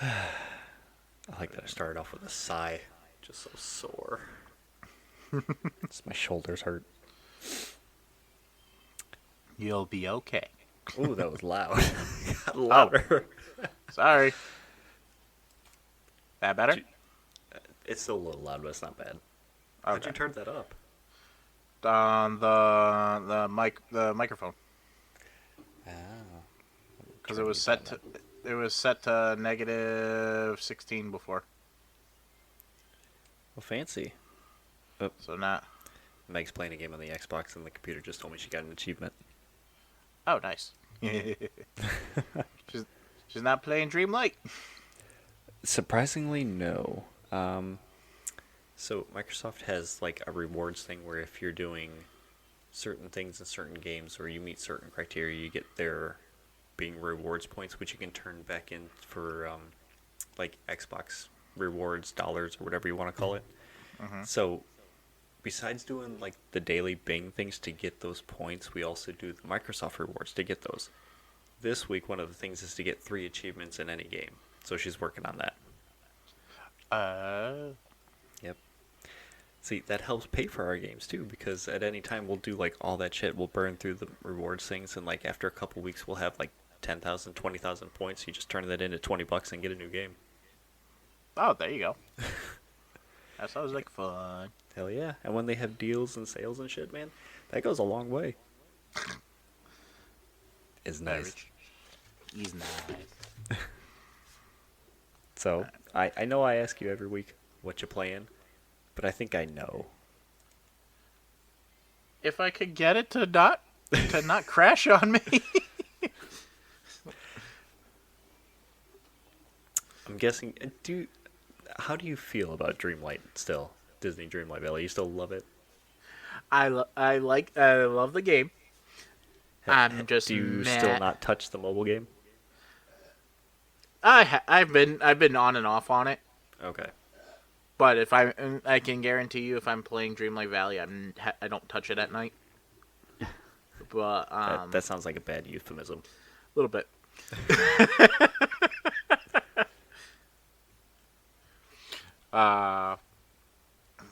I like that I started off with a sigh. Just so sore. Just my shoulders hurt. You'll be okay. Ooh, that was loud. Got louder. Sorry. That better? It's still a little loud, but it's not bad. How'd you turn that up? On the microphone. Oh. Because it was set to negative 16 before. Well, fancy. So not. Meg's playing a game on the Xbox, and the computer just told me she got an achievement. Oh, nice. she's not playing Dreamlight. Surprisingly, no. So Microsoft has like a rewards thing where if you're doing certain things in certain games or you meet certain criteria, you get their being rewards points, which you can turn back in for like Xbox rewards, dollars, or whatever you want to call it. Mm-hmm. So besides doing like the daily Bing things to get those points, we also do the Microsoft rewards to get those. This week, one of the things is to get 3 achievements in any game. So she's working on that. Yep. See, that helps pay for our games too, because at any time we'll do like all that shit. We'll burn through the rewards things, and like after a couple weeks, we'll have like 10,000, 20,000 points. You just turn that into $20 and get a new game. Oh, there you go. That sounds like fun. Hell yeah! And when they have deals and sales and shit, man, that goes a long way. It's nice. He's nice. So I know I ask you every week what you playing, but I think I know. If I could get it to not crash on me. I'm guessing. How do you feel about Dreamlight still? Disney Dreamlight Valley. You still love it? I love the game. I'm just Do you mad. still not touch the mobile game? I've been on and off on it. Okay. But if I can guarantee you, if I'm playing Dreamlight Valley, I don't touch it at night. But That sounds like a bad euphemism. A little bit.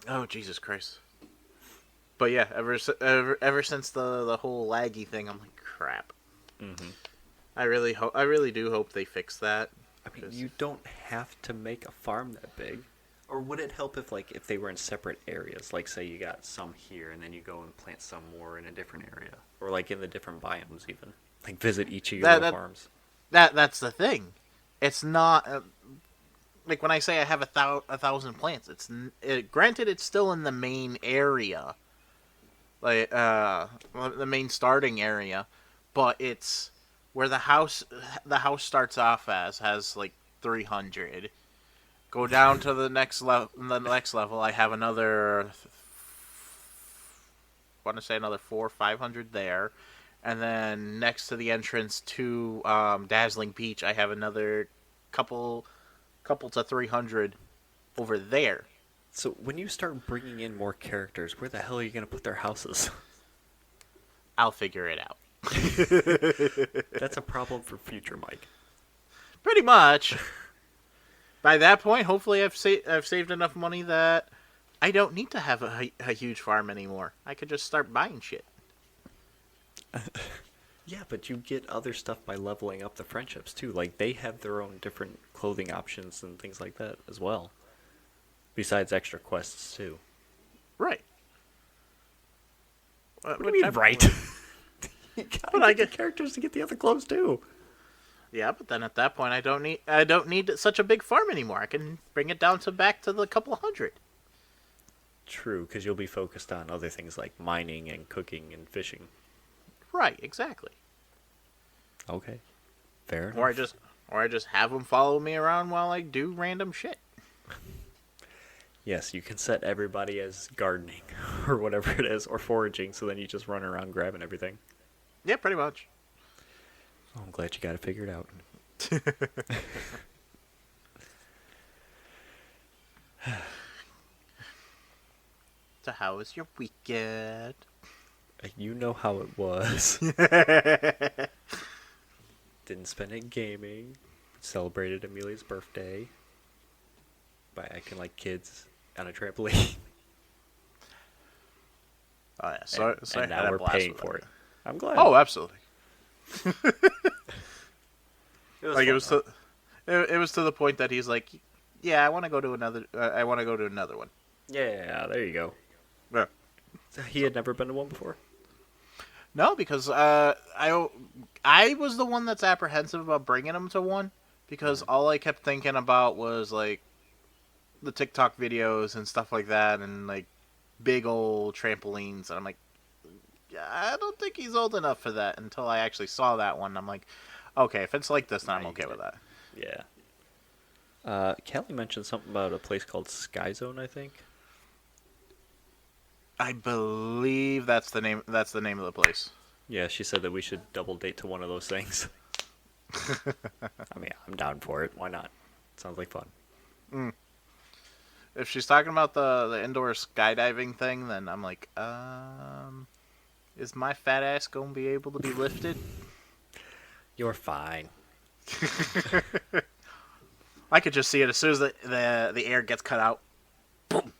Oh Jesus Christ! But yeah, ever since the whole laggy thing, I'm like, crap. Mm-hmm. I really do hope they fix that. I mean, you don't have to make a farm that big. Or would it help if they were in separate areas? Like, say you got some here, and then you go and plant some more in a different area, or like in the different biomes, even. Like, visit each of your little farms. That's the thing. It's not like when I say I have 1,000 plants. Granted, it's still in the main area, like the main starting area, but it's where the house starts off has like 300. Go down to the next level. I have another. Want to say another 400 or 500 there, and then next to the entrance to Dazzling Beach, I have another couple to 300 over there. So when you start bringing in more characters, where the hell are you going to put their houses? I'll figure it out. That's a problem for future Mike. Pretty much. By that point, hopefully I've saved enough money that I don't need to have a huge farm anymore. I could just start buying shit. Yeah, but you get other stuff by leveling up the friendships too. Like, they have their own different clothing options and things like that as well. Besides extra quests too. Right. What do you mean, right? You gotta get characters to get the other clothes too. Yeah, but then at that point, I don't need such a big farm anymore. I can bring it down to back to the couple hundred. True, because you'll be focused on other things like mining and cooking and fishing. Right, exactly. Okay, fair enough. Or I just have them follow me around while I do random shit. Yes, you can set everybody as gardening or whatever it is, or foraging, so then you just run around grabbing everything. Yeah, pretty much. Oh, I'm glad you got it figured out. So how was your weekend? You know how it was. Didn't spend it gaming. celebrated Amelia's birthday by acting like kids on a trampoline. Oh yeah, so And now we're paying for it. I'm glad. Oh, absolutely. It was Like fun, it was to the point that he's like, "Yeah, I want to go to another. I want to go to another one." Yeah, there you go. Yeah. He had never been to one before? No, because I was the one that's apprehensive about bringing him to one because all I kept thinking about was like the TikTok videos and stuff like that, and like big old trampolines, and I'm like, yeah, I don't think he's old enough for that until I actually saw that one. I'm like, okay, if it's like this, then I'm okay with that. Yeah. Kelly mentioned something about a place called Sky Zone, I think. I believe that's the name. That's the name of the place. Yeah, she said that we should double date to one of those things. I mean, I'm down for it. Why not? Sounds like fun. If she's talking about the indoor skydiving thing, then I'm like, is my fat ass gonna be able to be lifted? You're fine. I could just see it as soon as the air gets cut out. Boom.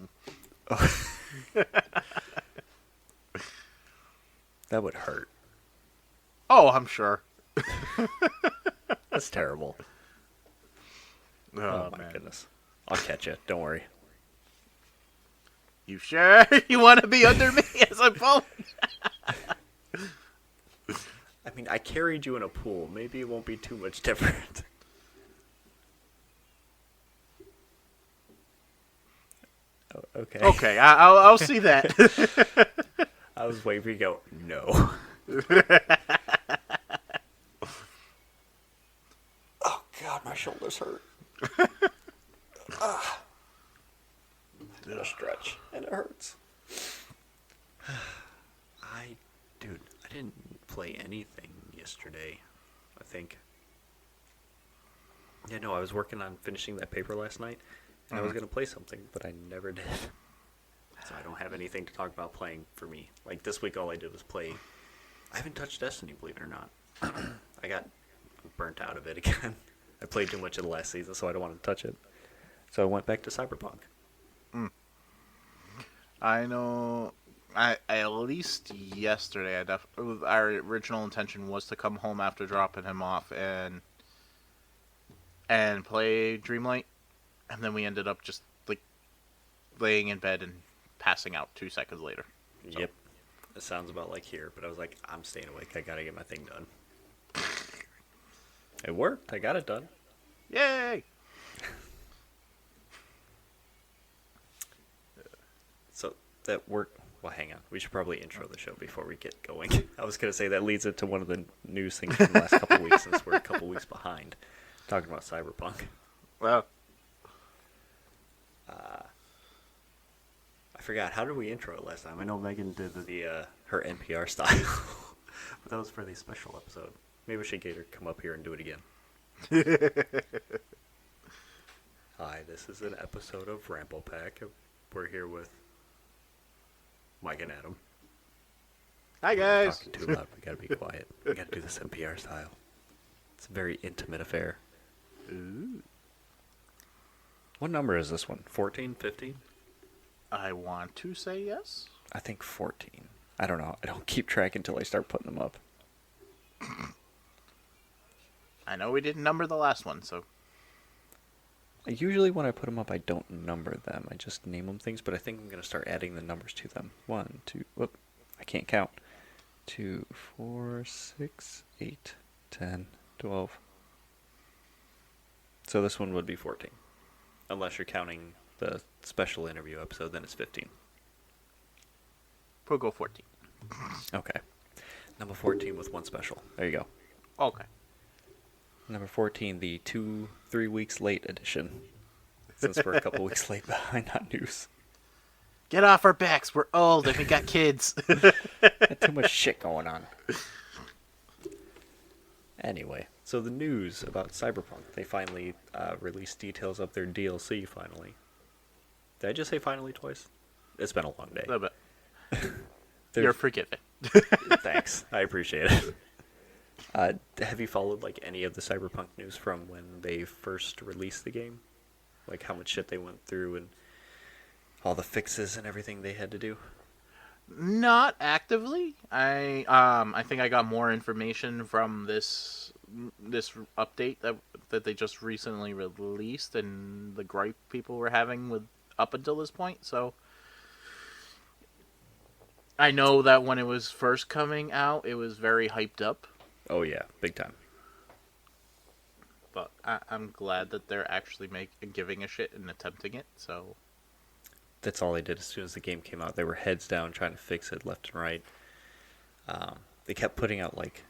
That would hurt. Oh, I'm sure. That's terrible. Oh, my man. goodness. I'll catch you. Don't worry. You sure you want to be under me as I'm falling? I mean, I carried you in a pool. Maybe it won't be too much different. Oh, okay. Okay, I'll see that. I was waiting for you to go, no. Oh, God, my shoulders hurt. I did a stretch, and it hurts. Dude, I didn't play anything yesterday, I think. Yeah, no, I was working on finishing that paper last night, and I was going to play something, but I never did. So I don't have anything to talk about playing for me. Like, this week all I did was play. I haven't touched Destiny, believe it or not. I got burnt out of it again. I played too much of the last season, so I don't want to touch it. So I went back to Cyberpunk. I know. I at least yesterday, our original intention was to come home after dropping him off and play Dreamlight, and then we ended up just like laying in bed and passing out 2 seconds later. So. Yep. It sounds about like here, but I was like, I'm staying awake. I gotta get my thing done. It worked. I got it done. Yay! So that worked. Well, hang on. We should probably intro the show before we get going. I was gonna say that leads into one of the news things from the last couple weeks, since we're a couple weeks behind talking about Cyberpunk. Well, I forgot. How did we intro it last time? I know Megan did the her NPR style, but that was for the special episode. Maybe we should get her to come up here and do it again. Hi, this is an episode of Ramblepack. We're here with Mike and Adam. hi We're guys. talking too loud. We gotta be quiet. We gotta do this NPR style. It's a very intimate affair. Ooh. What number is this one? 14, 15? I want to say yes. I think 14. I don't know. I don't keep track until I start putting them up. I know we didn't number the last one, so Usually when I put them up, I don't number them. I just name them things, but I think I'm going to start adding the numbers to them. 1, 2, whoop, I can't count. 2, 4, 6, 8, 10, 12. So this one would be 14. Unless you're counting the special interview episode, then it's 15. we'll go 14. Okay. Number 14 with one special. There you go. Okay. Number 14, the 2-3 weeks late edition. Since we're a couple weeks late behind on news. Get off our backs. We're old and we got kids. Got too much shit going on. Anyway, so the news about Cyberpunk. They finally released details of their DLC finally. Did I just say finally twice? It's been a long day. A little bit. They're- You're forgiven. Thanks. I appreciate it. Have you followed like any of the Cyberpunk news from when they first released the game? Like how much shit they went through and all the fixes and everything they had to do? Not actively. I think I got more information from this update that they just recently released and the gripe people were having with up until this point. So I know that when it was first coming out, it was very hyped up. Oh yeah, big time. But I'm glad that they're actually giving a shit and attempting it. So That's all they did as soon as the game came out. They were heads down trying to fix it left and right. They kept putting out like,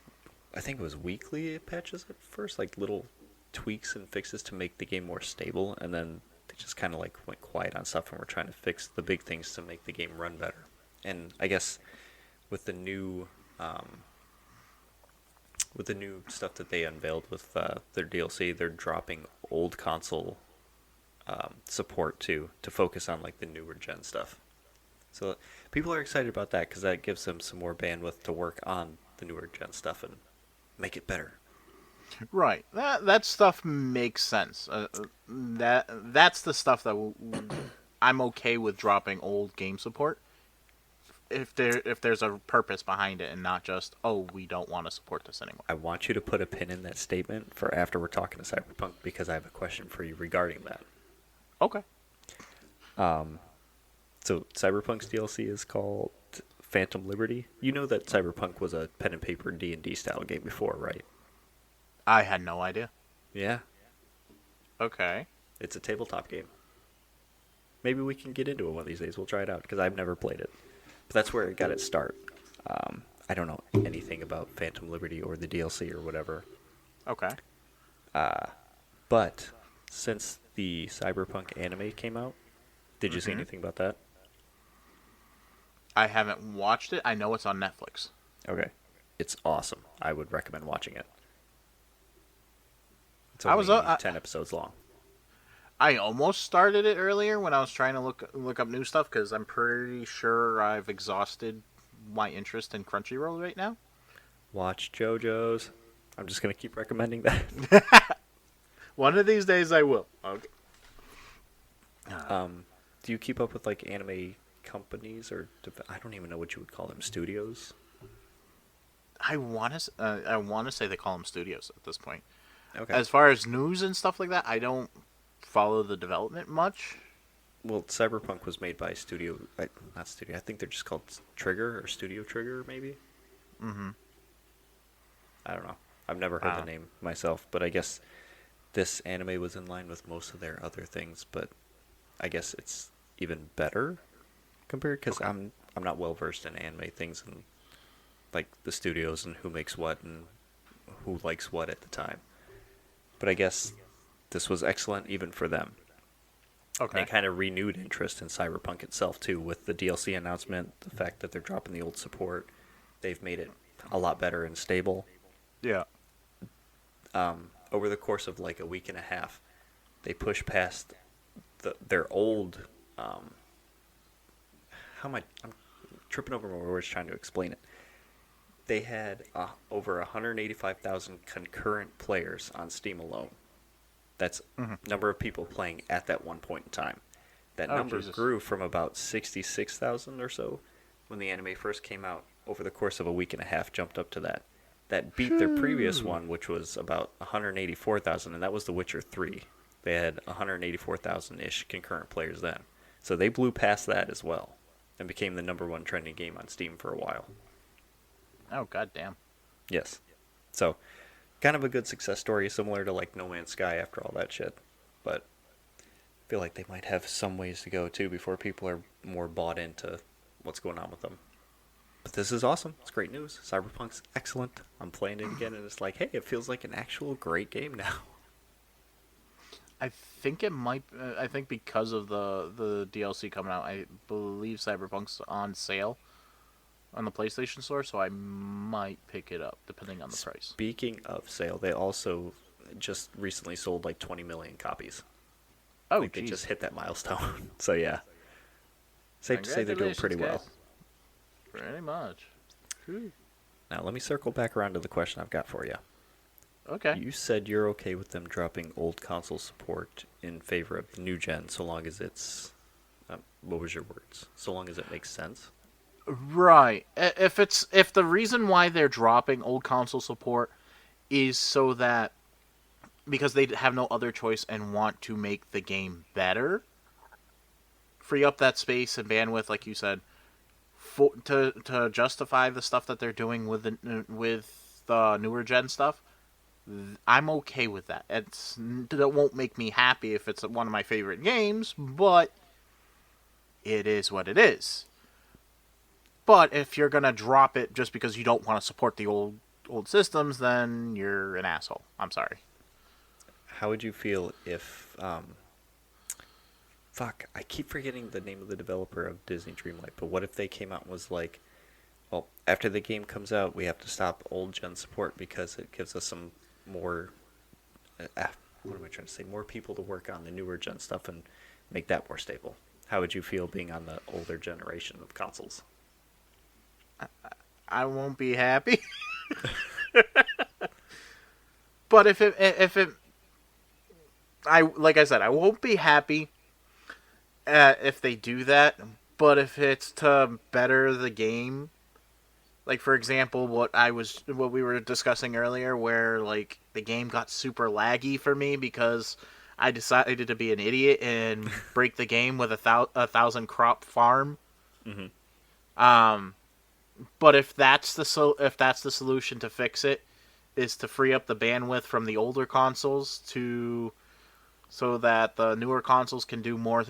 I think it was weekly patches at first, like little tweaks and fixes to make the game more stable, and then they just kind of like went quiet on stuff and were trying to fix the big things to make the game run better. And I guess with the new stuff that they unveiled with their DLC, they're dropping old console support to focus on like the newer gen stuff. So people are excited about that because that gives them some more bandwidth to work on the newer gen stuff and make it better. right, that stuff makes sense. That's the stuff that I'm okay with dropping old game support if there's a purpose behind it and not just, oh, we don't want to support this anymore. I want you to put a pin in that statement for after we're talking to Cyberpunk because I have a question for you regarding that. Okay. So Cyberpunk's DLC is called Phantom Liberty. You know that Cyberpunk was a pen and paper D&D style game before, right? I had no idea. Yeah. Okay. It's a tabletop game. Maybe we can get into it one of these days. We'll try it out because I've never played it. But that's where it got its start. I don't know anything about Phantom Liberty or the DLC or whatever. Okay. But since the Cyberpunk anime came out, did you see anything about that? I haven't watched it. I know it's on Netflix. Okay. It's awesome. I would recommend watching it. It's I only was 10 episodes long. I almost started it earlier when I was trying to look up new stuff because I'm pretty sure I've exhausted my interest in Crunchyroll right now. Watch JoJo's. I'm just going to keep recommending that. One of these days I will. Okay. Do you keep up with like anime companies or I don't even know what you would call them, studios? I want to say they call them studios at this point. Okay. As far as news and stuff like that, I don't follow the development much. Well, Cyberpunk was made by not Studio. I think they're just called Trigger or Studio Trigger, maybe. Mm-hmm. I don't know. I've never heard the name myself, but I guess this anime was in line with most of their other things. But I guess it's even better compared because I'm not well versed in anime things and like the studios and who makes what and who likes what at the time. But I guess this was excellent even for them. Okay. And it kind of renewed interest in Cyberpunk itself, too, with the DLC announcement, the fact that they're dropping the old support. They've made it a lot better and stable. Yeah. Over the course of like a week and a half, they pushed past their old... I'm tripping over my words trying to explain it. They had over 185,000 concurrent players on Steam alone. That's number of people playing at that one point in time. That number grew from about 66,000 or so when the anime first came out. Over the course of a week and a half, jumped up to that. That beat their previous one, which was about 184,000, and that was The Witcher 3. They had 184,000-ish concurrent players then. So they blew past that as well and became the number one trending game on Steam for a while. Oh, goddamn. Yes. So, kind of a good success story, similar to like No Man's Sky after all that shit. But I feel like they might have some ways to go too before people are more bought into what's going on with them. But this is awesome. It's great news. Cyberpunk's excellent. I'm playing it again, and it's like, hey, it feels like an actual great game now. I think it might. I think because of the DLC coming out, I believe Cyberpunk's on sale on the PlayStation Store, so I might pick it up depending on the price. Speaking of sale, they also just recently sold like 20 million copies. Oh, like they just hit that milestone. So yeah, safe to say they're doing pretty well. Pretty much. Whew. Now, let me circle back around to the question I've got for you. Okay. You said you're okay with them dropping old console support in favor of the new gen, so long as it's... what was your words? So long as it makes sense? Right. If the reason why they're dropping old console support is so that because they have no other choice and want to make the game better, free up that space and bandwidth, like you said, to justify the stuff that they're doing with the newer gen stuff, I'm okay with that. It won't make me happy if it's one of my favorite games, but it is what it is. But if you're gonna drop it just because you don't want to support the old systems, then you're an asshole. I'm sorry. How would you feel if... fuck, I keep forgetting the name of the developer of Disney Dreamlight, but what if they came out and was like, well, after the game comes out, we have to stop old gen support because it gives us some more... what am I trying to say? More people to work on the newer gen stuff and make that more stable. How would you feel being on the older generation of consoles? I won't be happy. But like I said, I won't be happy if they do that. But if it's to better the game, like for example, what we were discussing earlier, where like the game got super laggy for me because I decided to be an idiot and break the game with a thousand crop farm. Mm-hmm. But if that's the solution to fix it, is to free up the bandwidth from the older consoles so that the newer consoles can do more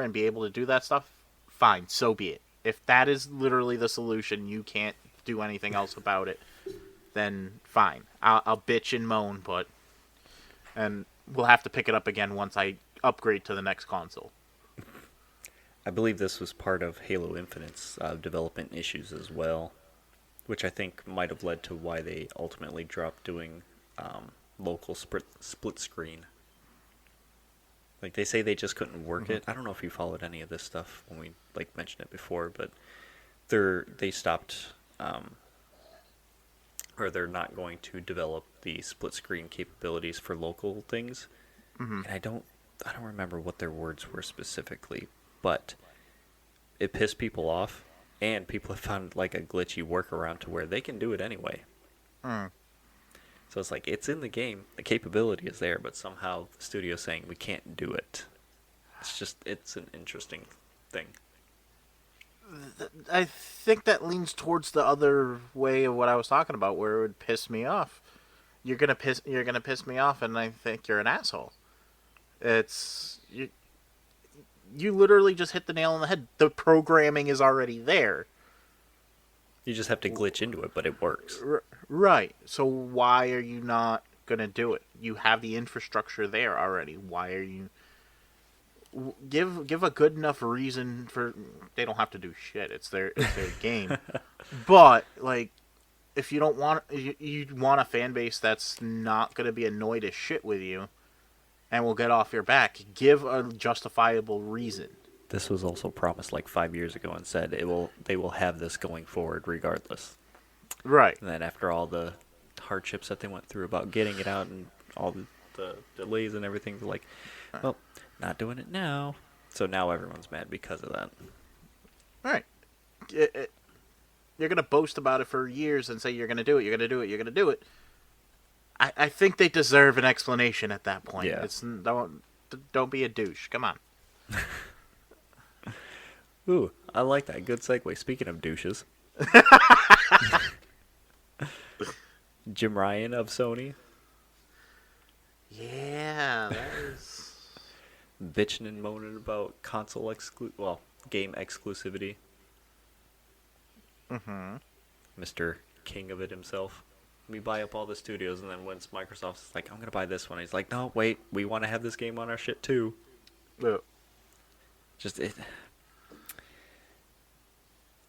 and be able to do that stuff, fine, so be it. If that is literally the solution, you can't do anything else about it, then fine. I'll bitch and moan, and we'll have to pick it up again once I upgrade to the next console. I believe this was part of Halo Infinite's development issues as well, which I think might have led to why they ultimately dropped doing local split screen. Like, they say they just couldn't work it. I don't know if you followed any of this stuff when we mentioned it before, but they stopped, or they're not going to develop the split screen capabilities for local things. Mm-hmm. And I don't remember what their words were specifically, but it pissed people off, and people have found like a glitchy workaround to where they can do it anyway. So it's like, it's in the game, the capability is there, but somehow the studio's saying we can't do it. It's an interesting thing. I think that leans towards the other way of what I was talking about, where it would piss me off. You're gonna piss me off, and I think you're an asshole. You literally just hit the nail on the head. The programming is already there. You just have to glitch into it, but it works. Right. So why are you not going to do it? You have the infrastructure there already. Why are you... Give a good enough reason for... They don't have to do shit. It's their game. But, like, if you don't want... You want a fan base that's not going to be annoyed as shit with you and will get off your back, give a justifiable reason. This was also promised like 5 years ago and said they will have this going forward regardless. Right. And then after all the hardships that they went through about getting it out and all the delays and everything, they're like, well, not doing it now. So now everyone's mad because of that. Right. You're going to boast about it for years and say you're going to do it, you're going to do it, you're going to do it. I think they deserve an explanation at that point. Yeah. Don't be a douche. Come on. Ooh, I like that. Good segue. Speaking of douches. Jim Ryan of Sony. Yeah, that is... Bitching and moaning about game exclusivity. Mm-hmm. Mr. King of it himself. We buy up all the studios, and then once Microsoft's like, I'm going to buy this one, he's like, no, wait, we want to have this game on our shit too. Yeah.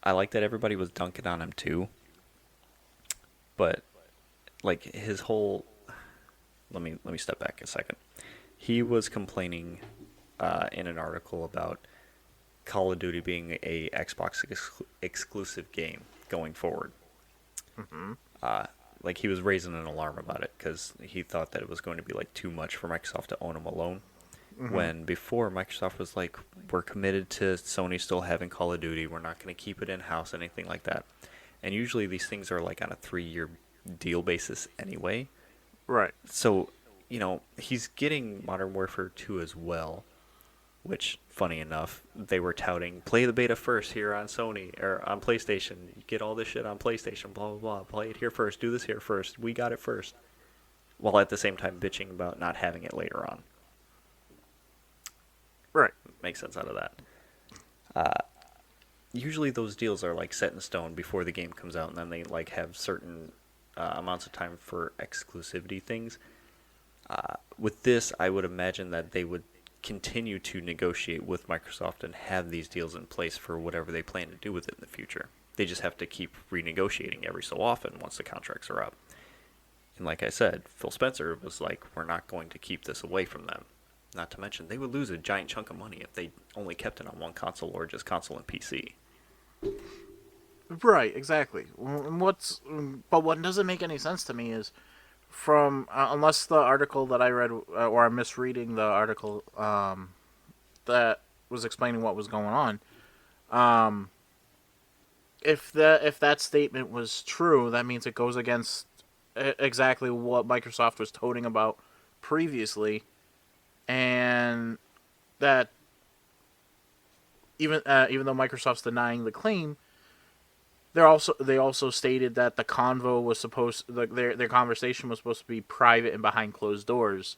I like that everybody was dunking on him too. But, like, his whole... Let me step back a second. He was complaining in an article about Call of Duty being a Xbox exclusive game going forward. Mm-hmm. Like he was raising an alarm about it because he thought that it was going to be like too much for Microsoft to own them alone. Mm-hmm. When before Microsoft was like, we're committed to Sony still having Call of Duty. We're not going to keep it in house, anything like that. And usually these things are like on a 3-year deal basis anyway. Right. So, he's getting Modern Warfare 2 as well, which, funny enough, they were touting, play the beta first here on Sony, or on PlayStation. Get all this shit on PlayStation, blah, blah, blah. Play it here first, do this here first. We got it first. While at the same time bitching about not having it later on. Right. Make sense out of that. Usually those deals are like set in stone before the game comes out, and then they like have certain amounts of time for exclusivity things. With this, I would imagine that they would continue to negotiate with Microsoft and have these deals in place for whatever they plan to do with it in the future. They just have to keep renegotiating every so often once the contracts are up. And like I said, Phil Spencer was like, we're not going to keep this away from them. Not to mention, they would lose a giant chunk of money if they only kept it on one console or just console and PC. Right, exactly. But what doesn't make any sense to me is, from unless the article that I read, or I'm misreading the article that was explaining what was going on. If that statement was true, that means it goes against exactly what Microsoft was toting about previously, and that even though Microsoft's denying the claim, they also stated that the convo was their conversation was supposed to be private and behind closed doors,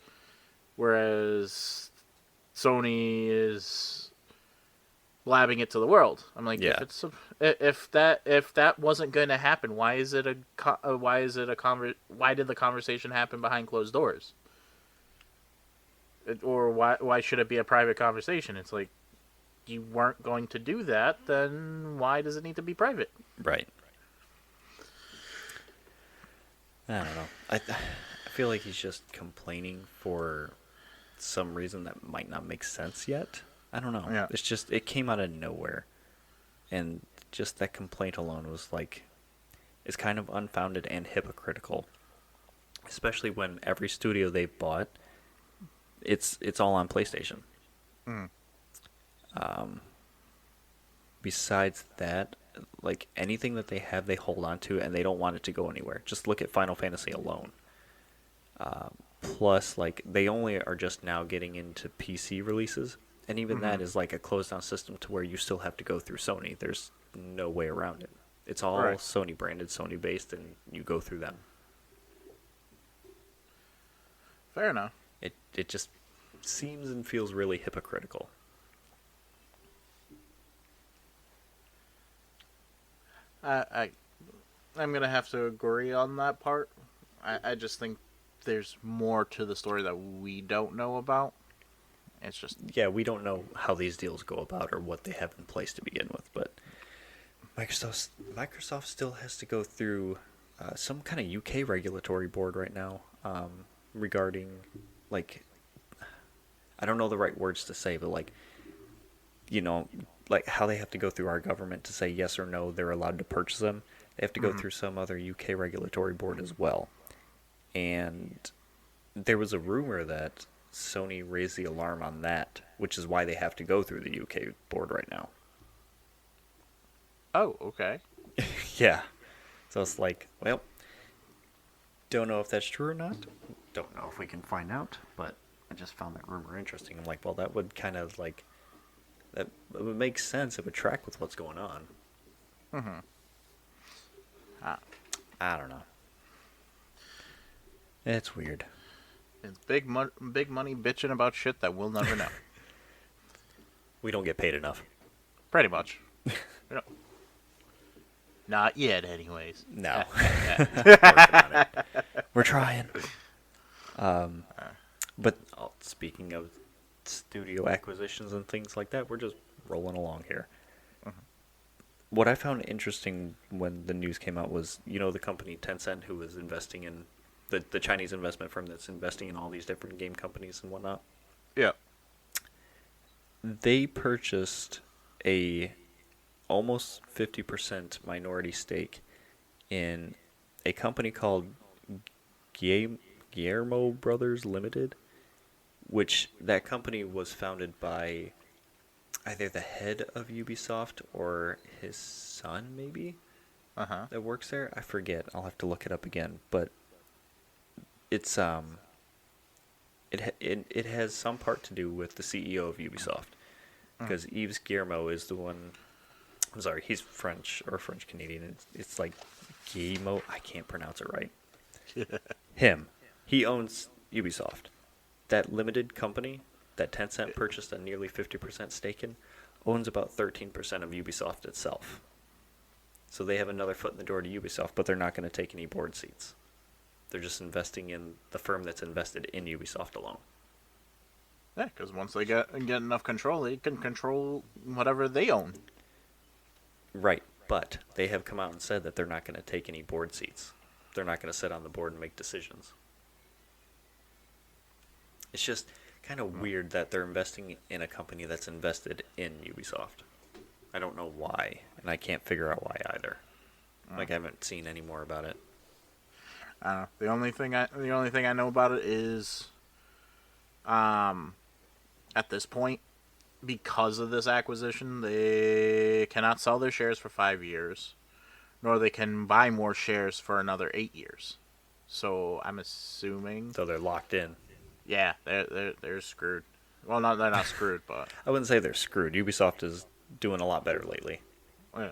whereas Sony is blabbing it to the world. I'm like, yeah. if that wasn't going to happen, why did the conversation happen behind closed doors? Or why should it be a private conversation? It's like, you weren't going to do that, then why does it need to be private? Right. I don't know. I feel like he's just complaining for some reason that might not make sense yet. I don't know. Yeah. It's just, it came out of nowhere. And just that complaint alone was like, it's kind of unfounded and hypocritical. Especially when every studio they've bought, it's all on PlayStation. Mm. Besides that, like anything that they have, they hold on to, and they don't want it to go anywhere. Just look at Final Fantasy alone. Plus, like, they only are just now getting into PC releases, and even that is like a closed-down system to where you still have to go through Sony. There's no way around it. It's all right. Sony branded, Sony based, and you go through them. Fair enough. It just seems and feels really hypocritical. I'm gonna have to agree on that part. I just think there's more to the story that we don't know about. It's just, yeah, we don't know how these deals go about or what they have in place to begin with, but Microsoft still has to go through some kind of UK regulatory board right now regarding, like, I don't know the right words to say, but like, like how they have to go through our government to say yes or no they're allowed to purchase them. They have to go through some other UK regulatory board as well. And there was a rumor that Sony raised the alarm on that, which is why they have to go through the UK board right now. oh, okay. Yeah. So it's like, well, don't know if that's true or not. Don't know if we can find out, but I just found that rumor interesting. I'm like, well, that would kind of like, that it would make sense. It would track with what's going on. Mm-hmm. I don't know. It's weird. It's big money bitching about shit that we'll never know. We don't get paid enough. Pretty much. Not yet, anyways. No. Working on it. We're trying. But speaking of studio acquisitions and things like that, we're just rolling along here. What I found interesting when the news came out was, the company Tencent, who was investing in the Chinese investment firm that's investing in all these different game companies and whatnot. Yeah. They purchased a almost 50% minority stake in a company called Guillermo Brothers Limited, which that company was founded by either the head of Ubisoft or his son, maybe, that works there. I forget. I'll have to look it up again. But it's it has some part to do with the CEO of Ubisoft, because Yves Guillermo is the one. I'm sorry, he's French or French Canadian. It's like Guillermo. I can't pronounce it right. Him. He owns Ubisoft. That limited company that Tencent purchased a nearly 50% stake in owns about 13% of Ubisoft itself. So they have another foot in the door to Ubisoft, but they're not going to take any board seats. They're just investing in the firm that's invested in Ubisoft alone. Yeah, because once they get enough control, they can control whatever they own. Right, but they have come out and said that they're not going to take any board seats. They're not going to sit on the board and make decisions. It's just kind of weird that they're investing in a company that's invested in Ubisoft. I don't know why, and I can't figure out why either. Like, I haven't seen any more about it. The only thing I know about it is, at this point, because of this acquisition, they cannot sell their shares for 5 years, nor they can buy more shares for another 8 years. So I'm assuming. So they're locked in. Yeah, they're screwed. Well, they're not screwed, but I wouldn't say they're screwed. Ubisoft is doing a lot better lately. yeah,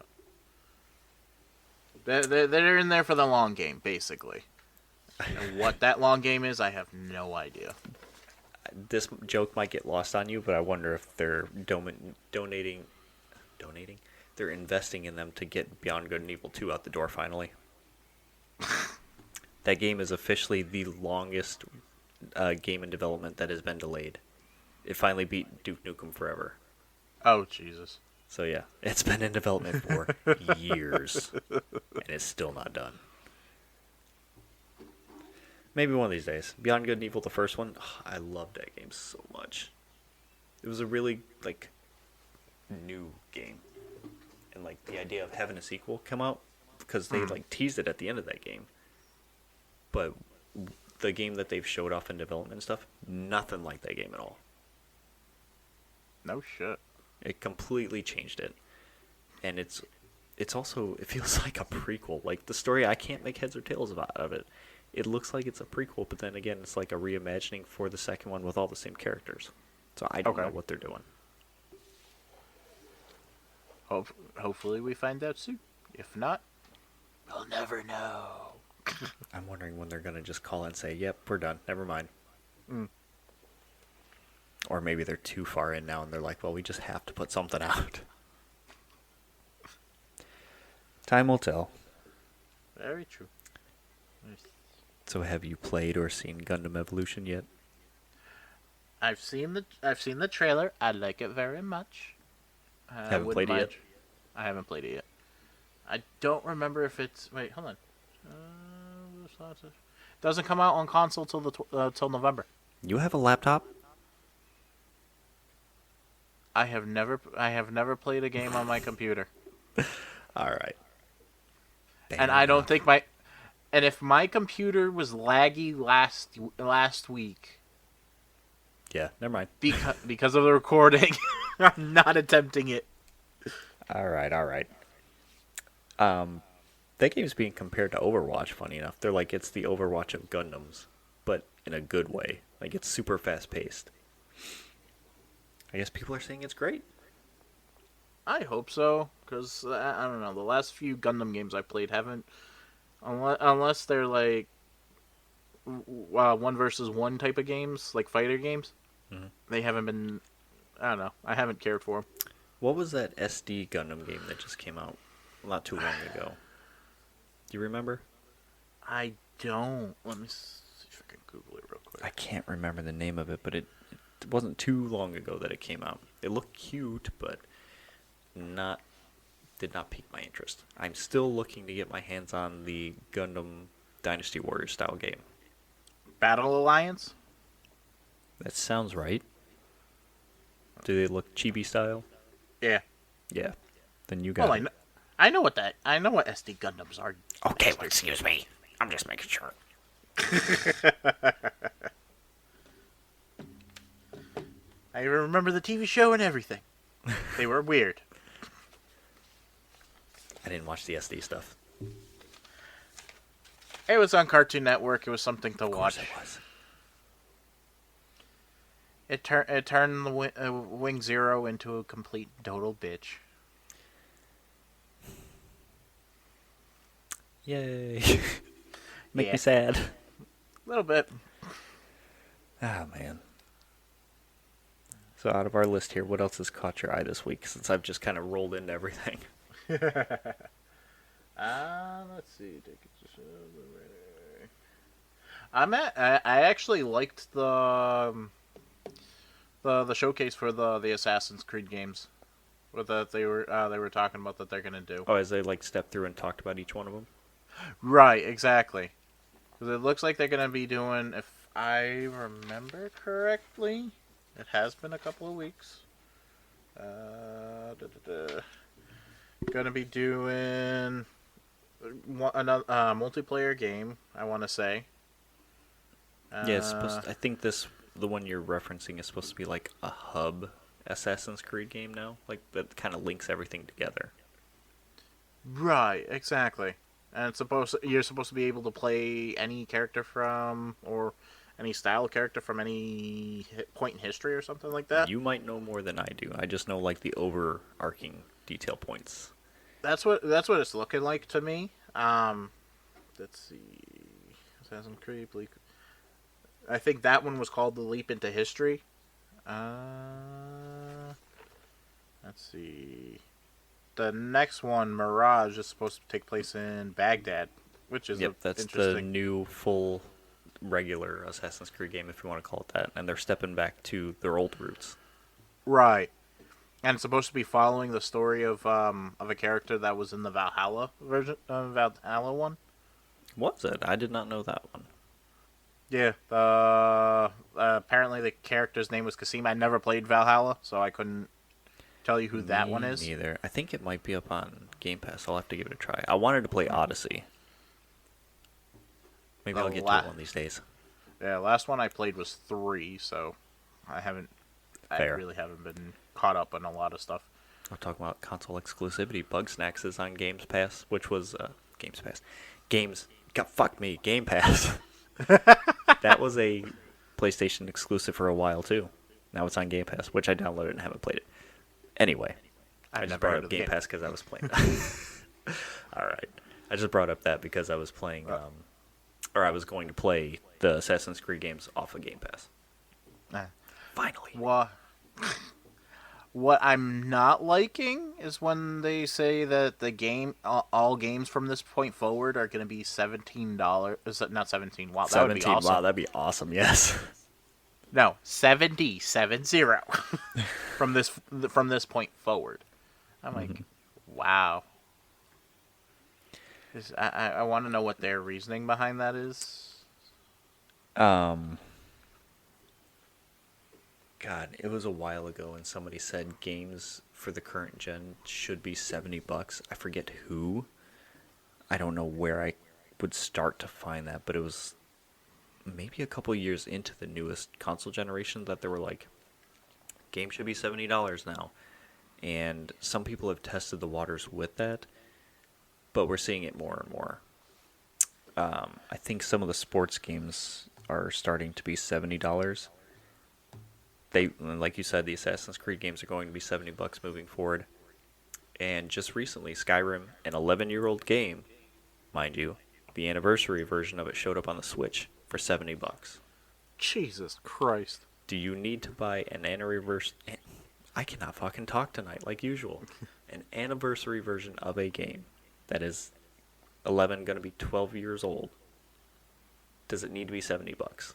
they're in there for the long game, basically. And what that long game is, I have no idea. This joke might get lost on you, but I wonder if they're donating. They're investing in them to get Beyond Good and Evil 2 out the door finally. That game is officially the longest game in development that has been delayed. It finally beat Duke Nukem Forever. Oh, Jesus. So yeah, it's been in development for years, and it's still not done. Maybe one of these days. Beyond Good and Evil, the first one, I loved that game so much. It was a really, new game. And, the idea of having a sequel come out, because they, teased it at the end of that game. But the game that they've showed off in development and stuff, nothing like that game at all. No shit. It completely changed it. And it's also, it feels like a prequel. Like, the story, I can't make heads or tails out of it. It looks like it's a prequel, but then again, it's like a reimagining for the second one with all the same characters. So I don't know what they're doing. Hopefully we find out soon. If not, we'll never know. I'm wondering when they're going to just call and say, yep, we're done. Never mind. Or maybe they're too far in now and they're like, well, we just have to put something out. Time will tell. Very true. So have you played or seen Gundam Evolution yet? I've seen the trailer. I like it very much. Haven't played it yet? I haven't played it yet. I don't remember if it's... Wait, hold on. It doesn't come out on console till November. You have a laptop? I have never played a game on my computer. All right. And I don't think and if my computer was laggy last week, yeah, never mind. Because of the recording, I'm not attempting it. All right. That game's being compared to Overwatch, funny enough. They're like, it's the Overwatch of Gundams, but in a good way. Like, it's super fast-paced. I guess people are saying it's great. I hope so, because, I don't know, the last few Gundam games I played haven't, unless they're like, 1-versus-1 type of games, like fighter games, they haven't been, I don't know, I haven't cared for them. What was that SD Gundam game that just came out not too long ago? Do you remember? I don't. Let me see if I can Google it real quick. I can't remember the name of it, but it wasn't too long ago that it came out. It looked cute, but did not pique my interest. I'm still looking to get my hands on the Gundam Dynasty Warriors style game. Battle Alliance? That sounds right. Do they look chibi style? Yeah. Then you got it. I know what SD Gundams are. Okay, well, excuse me. I'm just making sure. I even remember the TV show and everything. They were weird. I didn't watch the SD stuff. It was on Cartoon Network. It was something to watch. Of course it was. It turned the Wing Zero into a complete total bitch. Yay. Make Yeah. me sad. A little bit. Ah, man. So out of our list here, what else has caught your eye this week, since I've just kind of rolled into everything? Let's see. I actually liked the showcase for the Assassin's Creed games. What that they were talking about that they're gonna do. Oh, as they like stepped through and talked about each one of them? Right, exactly. Because it looks like they're gonna be doing, if I remember correctly, it has been a couple of weeks. Gonna be doing another multiplayer game, I want to say. Yeah, it's I think the one you're referencing is supposed to be like a hub Assassin's Creed game now, like that kind of links everything together. Right, exactly. And you're supposed to be able to play any character from, or any style character from any point in history or something like that. You might know more than I do. I just know like the overarching detail points. That's what it's looking like to me. Let's see, Assassin's Creed. I think that one was called The Leap into History. Let's see. The next one, Mirage, is supposed to take place in Baghdad, which is that's the new full regular Assassin's Creed game, if you want to call it that, and they're stepping back to their old roots. Right. And it's supposed to be following the story of a character that was in the Valhalla version, Valhalla one. Was it? I did not know that one. Yeah. Apparently the character's name was Kasim. I never played Valhalla, so I couldn't tell you who that one is. Neither. I think it might be up on Game Pass. I'll have to give it a try. I wanted to play Odyssey. Maybe I'll get to it one of these days. Yeah, last one I played was 3, so Fair. I really haven't been caught up on a lot of stuff. I'm talking about console exclusivity. Bugsnax is on Games Pass, which was Games Pass. Game Pass. That was a PlayStation exclusive for a while too. Now it's on Game Pass, which I downloaded and haven't played it. Anyway, I just brought up Game Pass because I was playing. All right, I just brought up that because I was playing, or I was going to play the Assassin's Creed games off of Game Pass. Finally. What I'm not liking is when they say that all games from this point forward are going to be $17. Is that not 17? Wow, that would be awesome. Wow, that'd be awesome. Yes. No, 70 from this point forward. I'm like, wow. I want to know what their reasoning behind that is. God, it was a while ago, and somebody said games for the current gen should be $70. I forget who. I don't know where I would start to find that, but it was maybe a couple years into the newest console generation that they were like, games should be $70 now. And some people have tested the waters with that, but we're seeing it more and more. I think some of the sports games are starting to be $70. Like you said, the Assassin's Creed games are going to be $70 moving forward. And just recently, Skyrim, an 11-year-old game, mind you, the anniversary version of it showed up on the Switch for $70. Jesus Christ. Do you need to buy an anniversary? I cannot fucking talk tonight, like usual. An anniversary version of a game that is 11, going to be 12 years old. Does it need to be $70?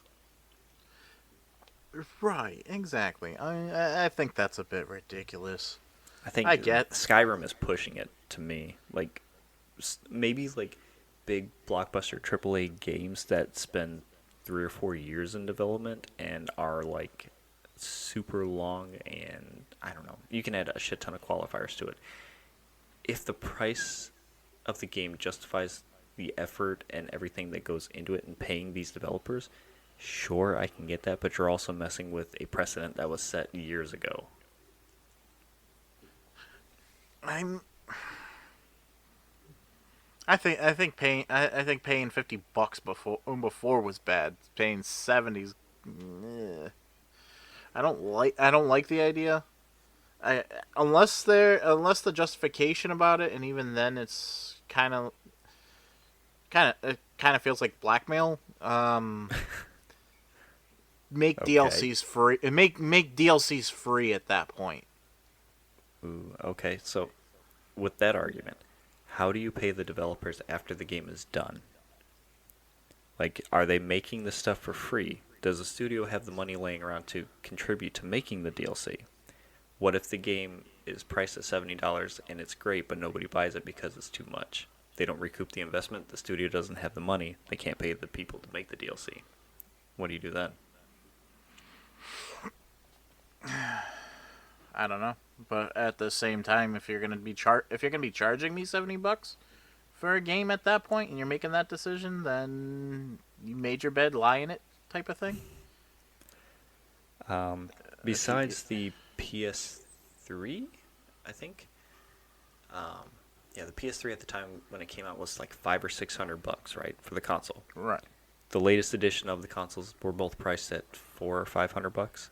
Right, exactly. I think that's a bit ridiculous. I think Skyrim is pushing it to me. Like, maybe like big blockbuster AAA games that spend 3 or 4 years in development and are like super long, and I don't know. You can add a shit ton of qualifiers to it. If the price of the game justifies the effort and everything that goes into it and paying these developers, sure, I can get that, but you're also messing with a precedent that was set years ago. I think paying $50 before was bad. Paying 70s, I don't like the idea. Unless the justification about it, and even then it's kind of feels like blackmail. Make Okay. DLCs free. Make DLCs free at that point. Ooh, okay, so with that argument, how do you pay the developers after the game is done? Like, are they making the stuff for free? Does the studio have the money laying around to contribute to making the DLC? What if the game is priced at $70 and it's great, but nobody buys it because it's too much? They don't recoup the investment, the studio doesn't have the money, they can't pay the people to make the DLC. What do you do then? I don't know, but at the same time, if you're gonna be charging me $70 for a game at that point, and you're making that decision, then you made your bed, lie in it, type of thing. Besides the PS3, I think. Yeah, the PS3 at the time when it came out was like $500 or $600, right, for the console. Right. The latest edition of the consoles were both priced at $400 or $500.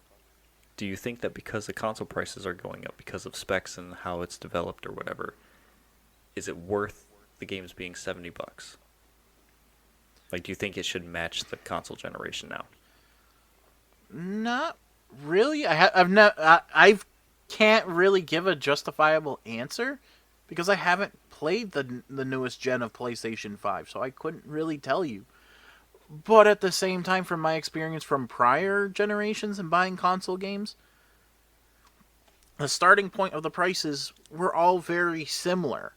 Do you think that because the console prices are going up because of specs and how it's developed or whatever, is it worth the games being $70? Like, do you think it should match the console generation now? Not really. I can't really give a justifiable answer because I haven't played the newest gen of PlayStation 5, so I couldn't really tell you. But at the same time, from my experience from prior generations and buying console games, the starting point of the prices were all very similar.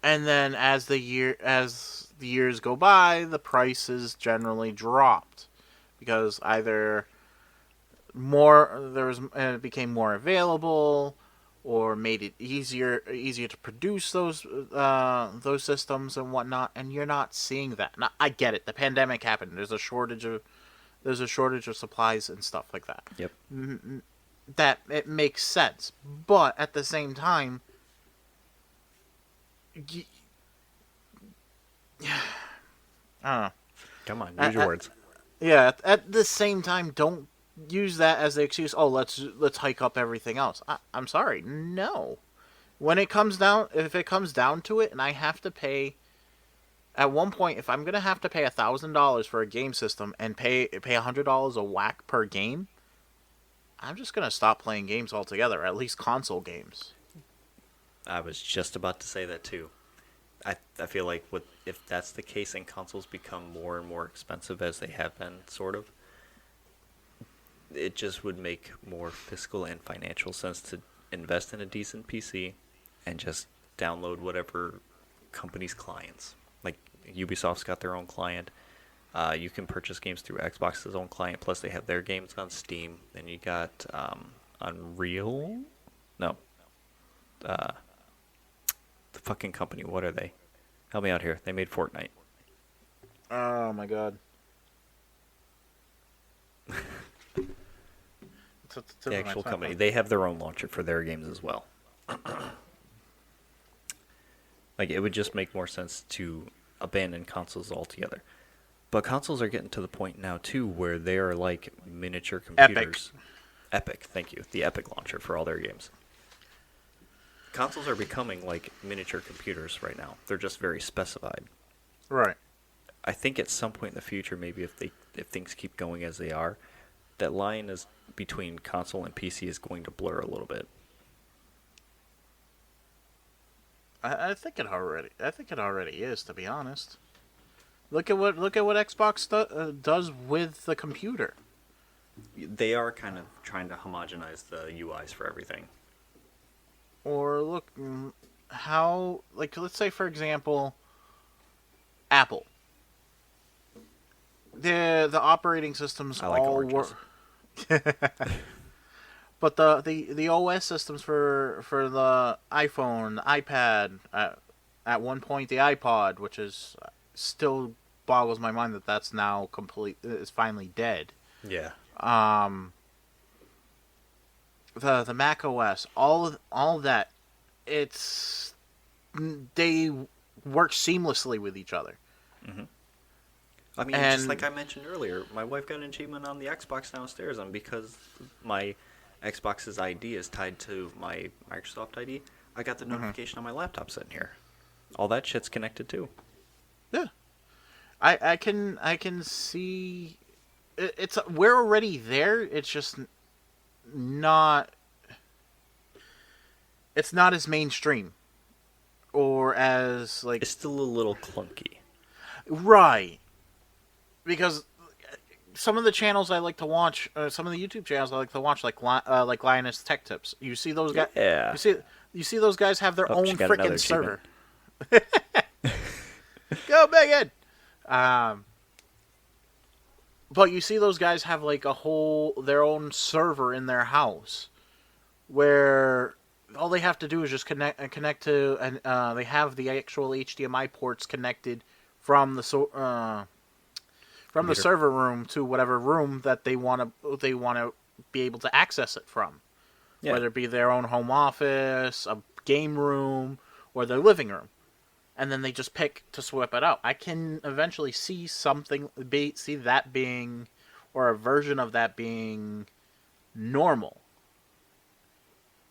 And then as the years go by, the prices generally dropped because either it became more available, or made it easier to produce those systems and whatnot. And you're not seeing that. Now, I get it. The pandemic happened. There's a shortage of supplies and stuff like that. Yep. That it makes sense, but at the same time, I don't know. Come on, use your words. Yeah, at the same time, don't use that as the excuse. Oh, let's hike up everything else. I'm sorry, no. If it comes down to it, and I have to pay, at one point, if I'm gonna have to pay $1,000 for a game system and pay $100 a whack per game, I'm just gonna stop playing games altogether. At least console games. I was just about to say that too. I feel like if that's the case and consoles become more and more expensive as they have been, sort of, it just would make more fiscal and financial sense to invest in a decent PC and just download whatever company's clients. Like Ubisoft's got their own client. You can purchase games through Xbox's own client, plus they have their games on Steam. Then you got Unreal? No. The fucking company, what are they? Help me out here. They made Fortnite. Oh my god. The actual company. They have their own launcher for their games as well. Like, it would just make more sense to abandon consoles altogether. But consoles are getting to the point now, too, where they are like miniature computers. Epic, thank you. The Epic launcher for all their games. Consoles are becoming like miniature computers right now. They're just very specified. Right. I think at some point in the future, maybe if things keep going as they are, that line is between console and PC is going to blur a little bit. I think it already is, to be honest. Look at what Xbox does with the computer. They are kind of trying to homogenize the UIs for everything. Or look how, like, let's say for example, Apple. The operating systems I like all oranges. work. But the OS systems for the iPhone, the iPad, at one point the iPod, which is still boggles my mind that that's now is finally dead. Yeah. The Mac OS, all of that, they work seamlessly with each other. Mm-hmm. I mean, just like I mentioned earlier, my wife got an achievement on the Xbox downstairs, and because my Xbox's ID is tied to my Microsoft ID, I got the notification on my laptop sitting here. All that shit's connected too. Yeah, I can see we're already there. It's just not. It's not as mainstream, or as like. It's still a little clunky. Right. Because some of the channels I like to watch, some of the YouTube channels I like to watch, like Linus Tech Tips. You see those guys? Yeah. You see those guys have their own freaking server. Go Megan! But you see those guys have like their own server in their house, where all they have to do is just connect to, and they have the actual HDMI ports connected from the server room to whatever room that they want to be able to access it from, whether it be their own home office, a game room, or their living room, and then they just pick to swap it out. I can eventually see that being, or a version of that being, normal.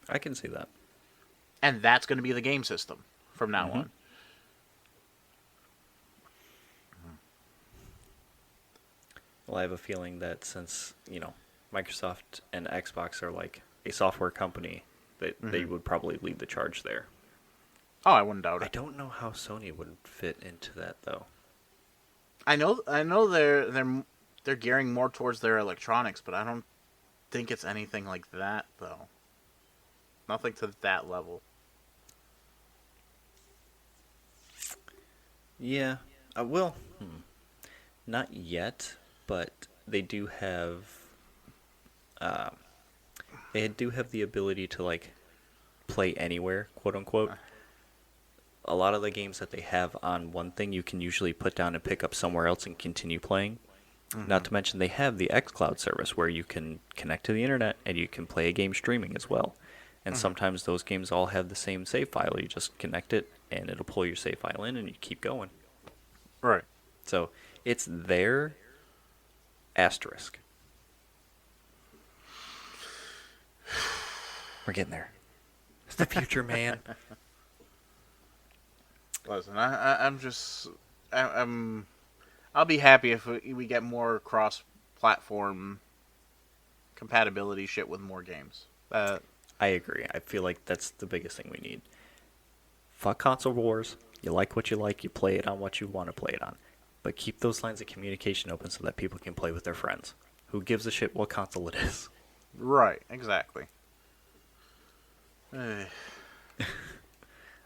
I can see that, and that's going to be the game system from now on. Well, I have a feeling that since, Microsoft and Xbox are like a software company, that they would probably lead the charge there. Oh, I wouldn't doubt it. I don't know how Sony would fit into that, though. I know they're gearing more towards their electronics, but I don't think it's anything like that, though. Nothing to that level. Yeah. Not yet. But they do have, the ability to like play anywhere, quote unquote. A lot of the games that they have on one thing, you can usually put down and pick up somewhere else and continue playing. Not to mention they have the xCloud service where you can connect to the internet and you can play a game streaming as well. And sometimes those games all have the same save file. You just connect it and it'll pull your save file in and you keep going. Right. So it's there. Asterisk. We're getting there. It's the future, man. Listen, I'll be happy if we get more cross-platform compatibility shit with more games. I agree. I feel like that's the biggest thing we need. Fuck console wars. You like what you like. You play it on what you want to play it on. But keep those lines of communication open so that people can play with their friends. Who gives a shit what console it is? Right, exactly.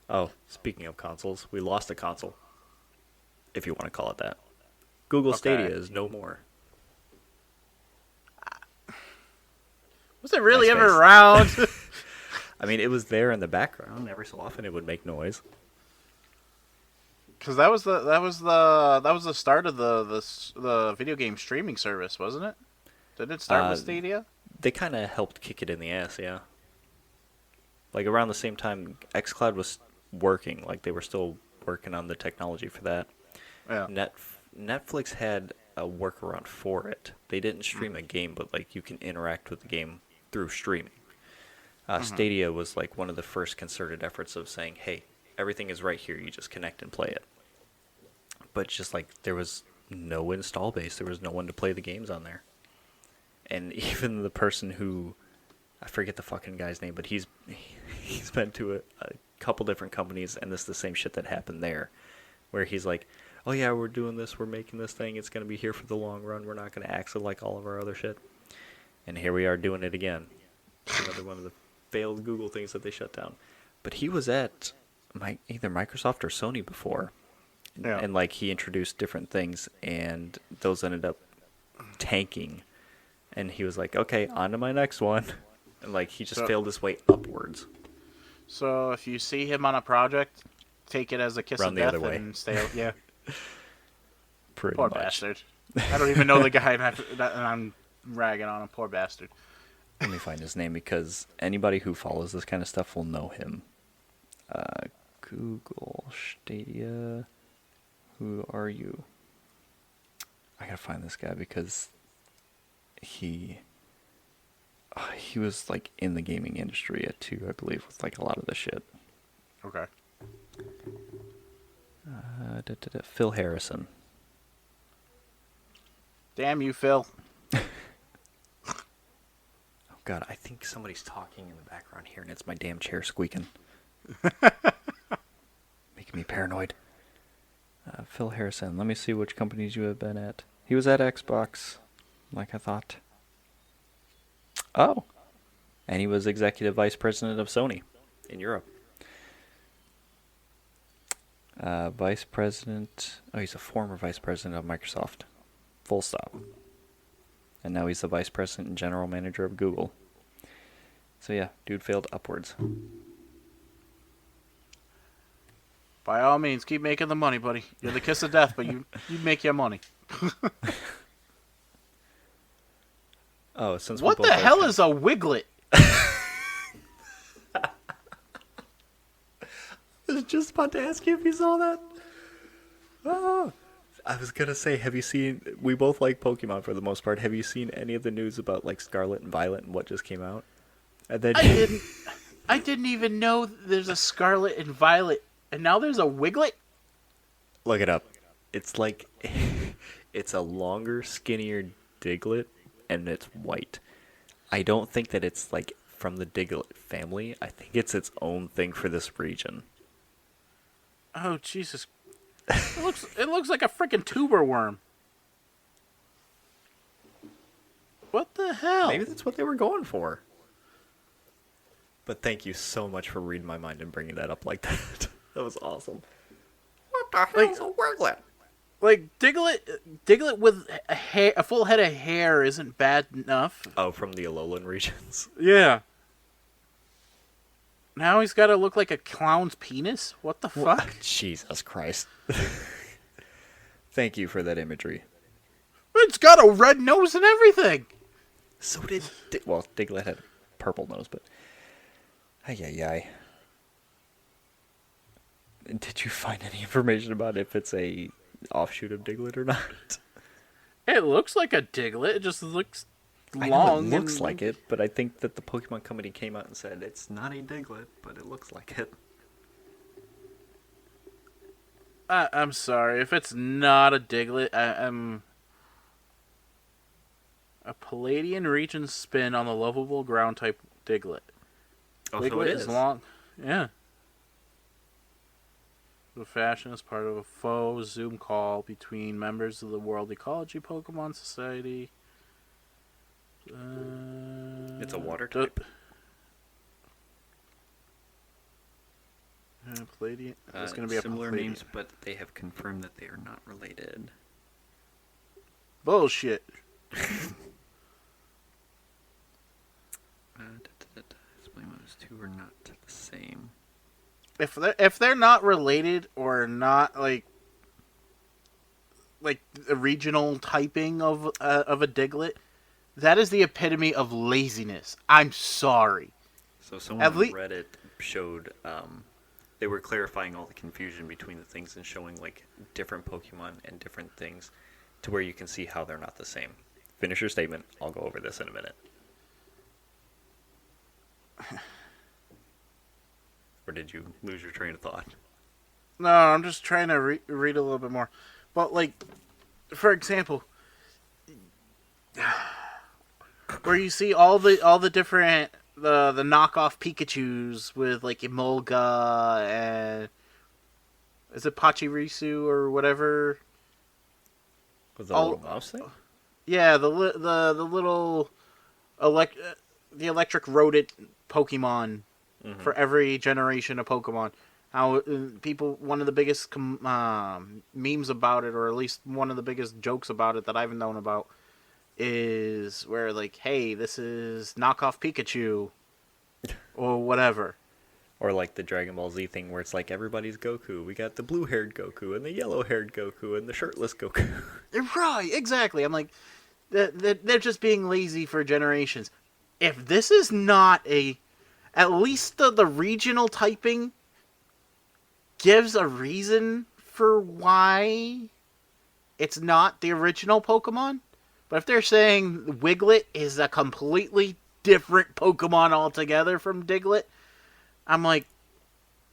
Oh, speaking of consoles, we lost a console. If you want to call it that. Google Stadia is no more. Was it really ever around? I mean, it was there in the background. Every so often it would make noise. Because that was the start of the video game streaming service, wasn't it? Did it start with Stadia? They kind of helped kick it in the ass, yeah. Like around the same time xCloud was working, like they were still working on the technology for that. Yeah. Netflix had a workaround for it. They didn't stream a game, but like you can interact with the game through streaming. Stadia was like one of the first concerted efforts of saying, hey, everything is right here. You just connect and play it. But just like there was no install base. There was no one to play the games on there. And even the person who, I forget the fucking guy's name, but he's been to a couple different companies, and this is the same shit that happened there. Where he's like, oh yeah, we're doing this. We're making this thing. It's going to be here for the long run. We're not going to axe it like all of our other shit. And here we are doing it again. Another one of the failed Google things that they shut down. But he was at either Microsoft or Sony before. Yeah. And like he introduced different things and those ended up tanking. And he was like, okay, on to my next one. And like he just failed his way upwards. So if you see him on a project, take it as a kiss Run of the death other way. and stay out. Yeah. Pretty Poor much. bastard. I don't even know the guy, and I'm ragging on him. Poor bastard. Let me find his name because anybody who follows this kind of stuff will know him. Google Stadia. Who are you? I gotta find this guy because he was like in the gaming industry too, I believe, with like a lot of the shit. Okay. Phil Harrison. Damn you, Phil. Oh god, I think somebody's talking in the background here, and it's my damn chair squeaking. Making me paranoid. Phil Harrison. Let me see which companies you have been at. He was at Xbox, like I thought. Oh. And he was executive vice president of Sony in Europe. Vice president. Oh, he's a former vice president of Microsoft. Full stop. And now he's the vice president and general manager of Google. So yeah, dude failed upwards. By all means, keep making the money, buddy. You're the kiss of death, but you make your money. Oh, since What the hell is a wiglet? I was just about to ask you if you saw that. Oh, I was gonna say, have you seen? We both like Pokemon for the most part. Have you seen any of the news about like Scarlet and Violet and what just came out? And then I didn't even know there's a Scarlet and Violet, and now there's a wiglet. Look it up. It's like it's a longer, skinnier Diglett, and it's white. I don't think that it's like from the Diglett family. I think it's its own thing for this region. Oh Jesus! It looks like a freaking tuber worm. What the hell? Maybe that's what they were going for. But thank you so much for reading my mind and bringing that up like that. That was awesome. What the hell's a wiglet? Like Diglett with a full head of hair isn't bad enough. Oh, from the Alolan regions. Yeah. Now he's got to look like a clown's penis? What the fuck? Jesus Christ. Thank you for that imagery. It's got a red nose and everything. So did... Diglett had a purple nose, but... Ay. Did you find any information about if it's a offshoot of Diglett or not? It looks like a Diglett. It just looks I long. know it looks like it, but I think that the Pokemon Company came out and said it's not a Diglett, but it looks like it. I'm sorry. If it's not a Diglett, I'm... A Palladian region spin on the lovable ground type Diglett. Oh, Diglett so it is. long. Yeah. The fashion is part of a faux Zoom call between members of the World Ecology Pokemon Society. It's a water type. Palladian. It's going to be a similar Palladian. names, but they have confirmed that they are not related. Bullshit. Explain why those two are not the same. If they're not related or not like a regional typing of a Diglett, that is the epitome of laziness. I'm sorry. So someone on Reddit showed they were clarifying all the confusion between the things and showing like different Pokemon and different things to where you can see how they're not the same. Finish your statement. I'll go over this in a minute. Or did you lose your train of thought? No, I'm just trying to read a little bit more. But like, for example, where you see all the different the knockoff Pikachus with like Emolga and is it Pachirisu or whatever? With the little mouse thing? Yeah, the little the electric rodent Pokemon for every generation of Pokemon. How people, one of the biggest memes about it, or at least one of the biggest jokes about it that I've known about, is where like, hey, this is knockoff Pikachu, or whatever. Or like the Dragon Ball Z thing where it's like everybody's Goku. We got the blue-haired Goku and the yellow-haired Goku and the shirtless Goku. Right, exactly. I'm like, they're just being lazy for generations. If this is not at least the regional typing gives a reason for why it's not the original Pokemon. But if they're saying Wiglet is a completely different Pokemon altogether from Diglett, I'm like,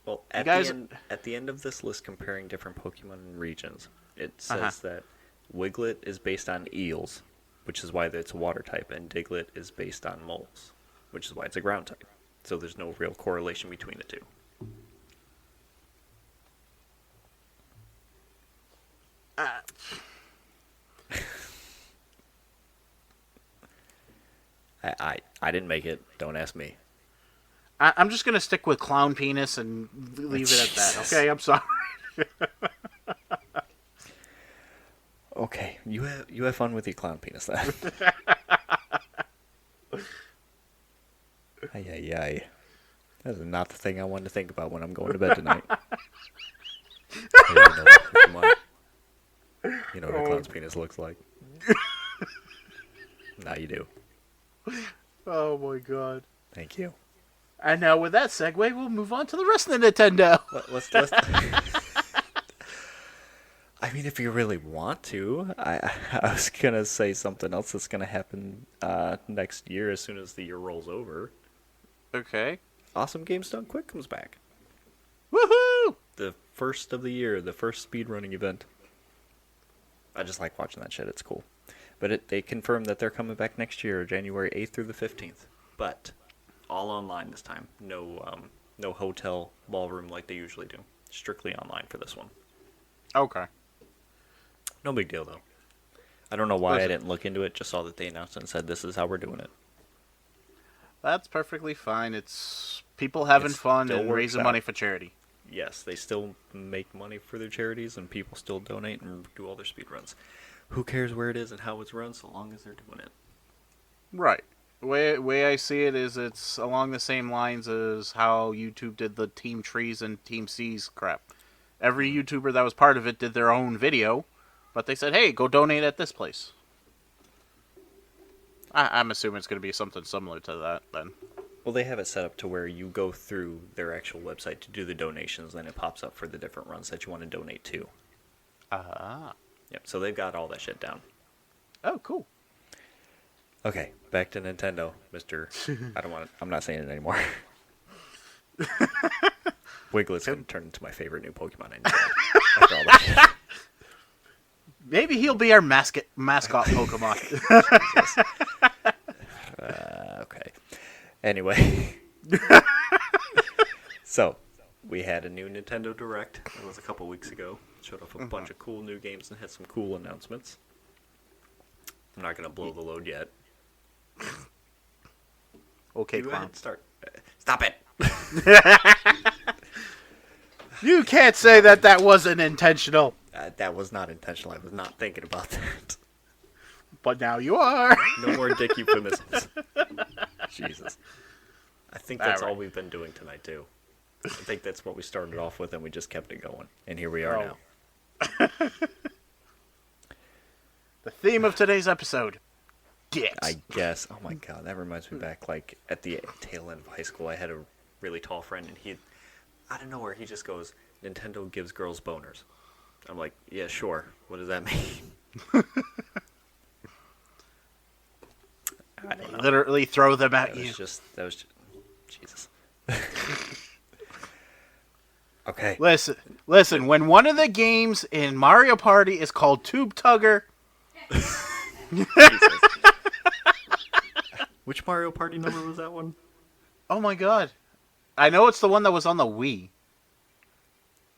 Well, at the end of this list comparing different Pokemon and regions, it says that Wiglet is based on eels, which is why it's a water type, and Diglett is based on moles, which is why it's a ground type. So there's no real correlation between the two. I didn't make it. Don't ask me. I'm just going to stick with clown penis and leave it at that, okay? I'm sorry. Okay, you have fun with your clown penis then. Ay. That is not the thing I wanted to think about when I'm going to bed tonight. You know what a clown's penis looks like. Now you do. Oh my god. Thank you. And now with that segue, we'll move on to the rest of the Nintendo. Let's I mean, if you really want to, I was going to say something else that's going to happen next year as soon as the year rolls over. Okay. Awesome Games Done Quick comes back. Woohoo! The first of the year, the first speedrunning event. I just like watching that shit. It's cool. But they confirmed that they're coming back next year, January 8th through the 15th. But all online this time. No hotel ballroom like they usually do. Strictly online for this one. Okay. No big deal, though. I don't know why I didn't look into it. Just saw that they announced it and said, this is how we're doing it. That's perfectly fine. It's people having fun and raising money for charity. Yes, they still make money for their charities, and people still donate and do all their speed runs. Who cares where it is and how it's run, so long as they're doing it. Right. Way I see it is it's along the same lines as how YouTube did the Team Trees and Team Seas crap. Every YouTuber that was part of it did their own video, but they said, hey, go donate at this place. I'm assuming it's going to be something similar to that, then. Well, they have it set up to where you go through their actual website to do the donations, and then it pops up for the different runs that you want to donate to. Ah. Yep, so they've got all that shit down. Oh, cool. Okay, back to Nintendo, Mr. I'm not saying it anymore. Wiglet's going to turn into my favorite new Pokemon after all that. Maybe he'll be our mascot Pokemon. Okay. Anyway. So, we had a new Nintendo Direct. It was a couple weeks ago. Showed off a bunch of cool new games and had some cool announcements. I'm not going to blow the load yet. Okay, Go clown. ahead, start. Stop it! You can't say that wasn't intentional. That was not intentional. I was not thinking about that. But now you are. No more dick euphemisms. Jesus. I think that's all right. we've been doing tonight, too. I think that's what we started off with, and we just kept it going. And here we are now. The theme of today's episode. Dicks. I guess. Oh, my God. That reminds me back, like, at the tail end of high school, I had a really tall friend, and he, out of nowhere, he just goes, Nintendo gives girls boners. I'm like, yeah, sure. What does that mean? I don't know. Literally throw them at you. That was just, Jesus. Okay. Listen, when one of the games in Mario Party is called Tube Tugger. Jesus. Which Mario Party number was that one? Oh my god. I know it's the one that was on the Wii.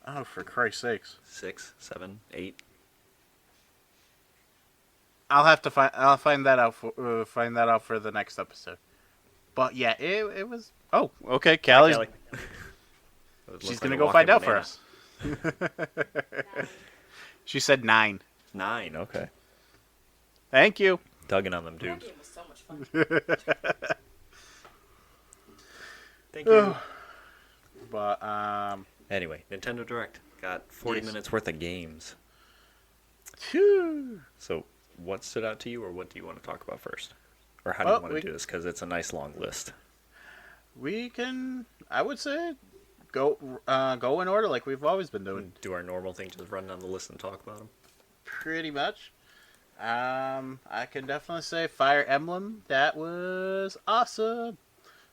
Oh, for Christ's sakes. 6, 7, 8. I'll find that out for the next episode. But yeah, it was. Oh, okay, Callie's. Callie. She's gonna go find out for us. She said 9. 9, okay. Thank you. Tugging on them That tubes. game was so much fun. Thank you. But Anyway, Nintendo Direct got 40 Yes. minutes worth of games. phew. So, what stood out to you, or what do you want to talk about first? Or how do Well, you want to do this? Because it's a nice long list. We can, I would say, go in order like we've always been doing. Do our normal thing, just run down the list and talk about them. Pretty much. I can definitely say Fire Emblem. That was awesome.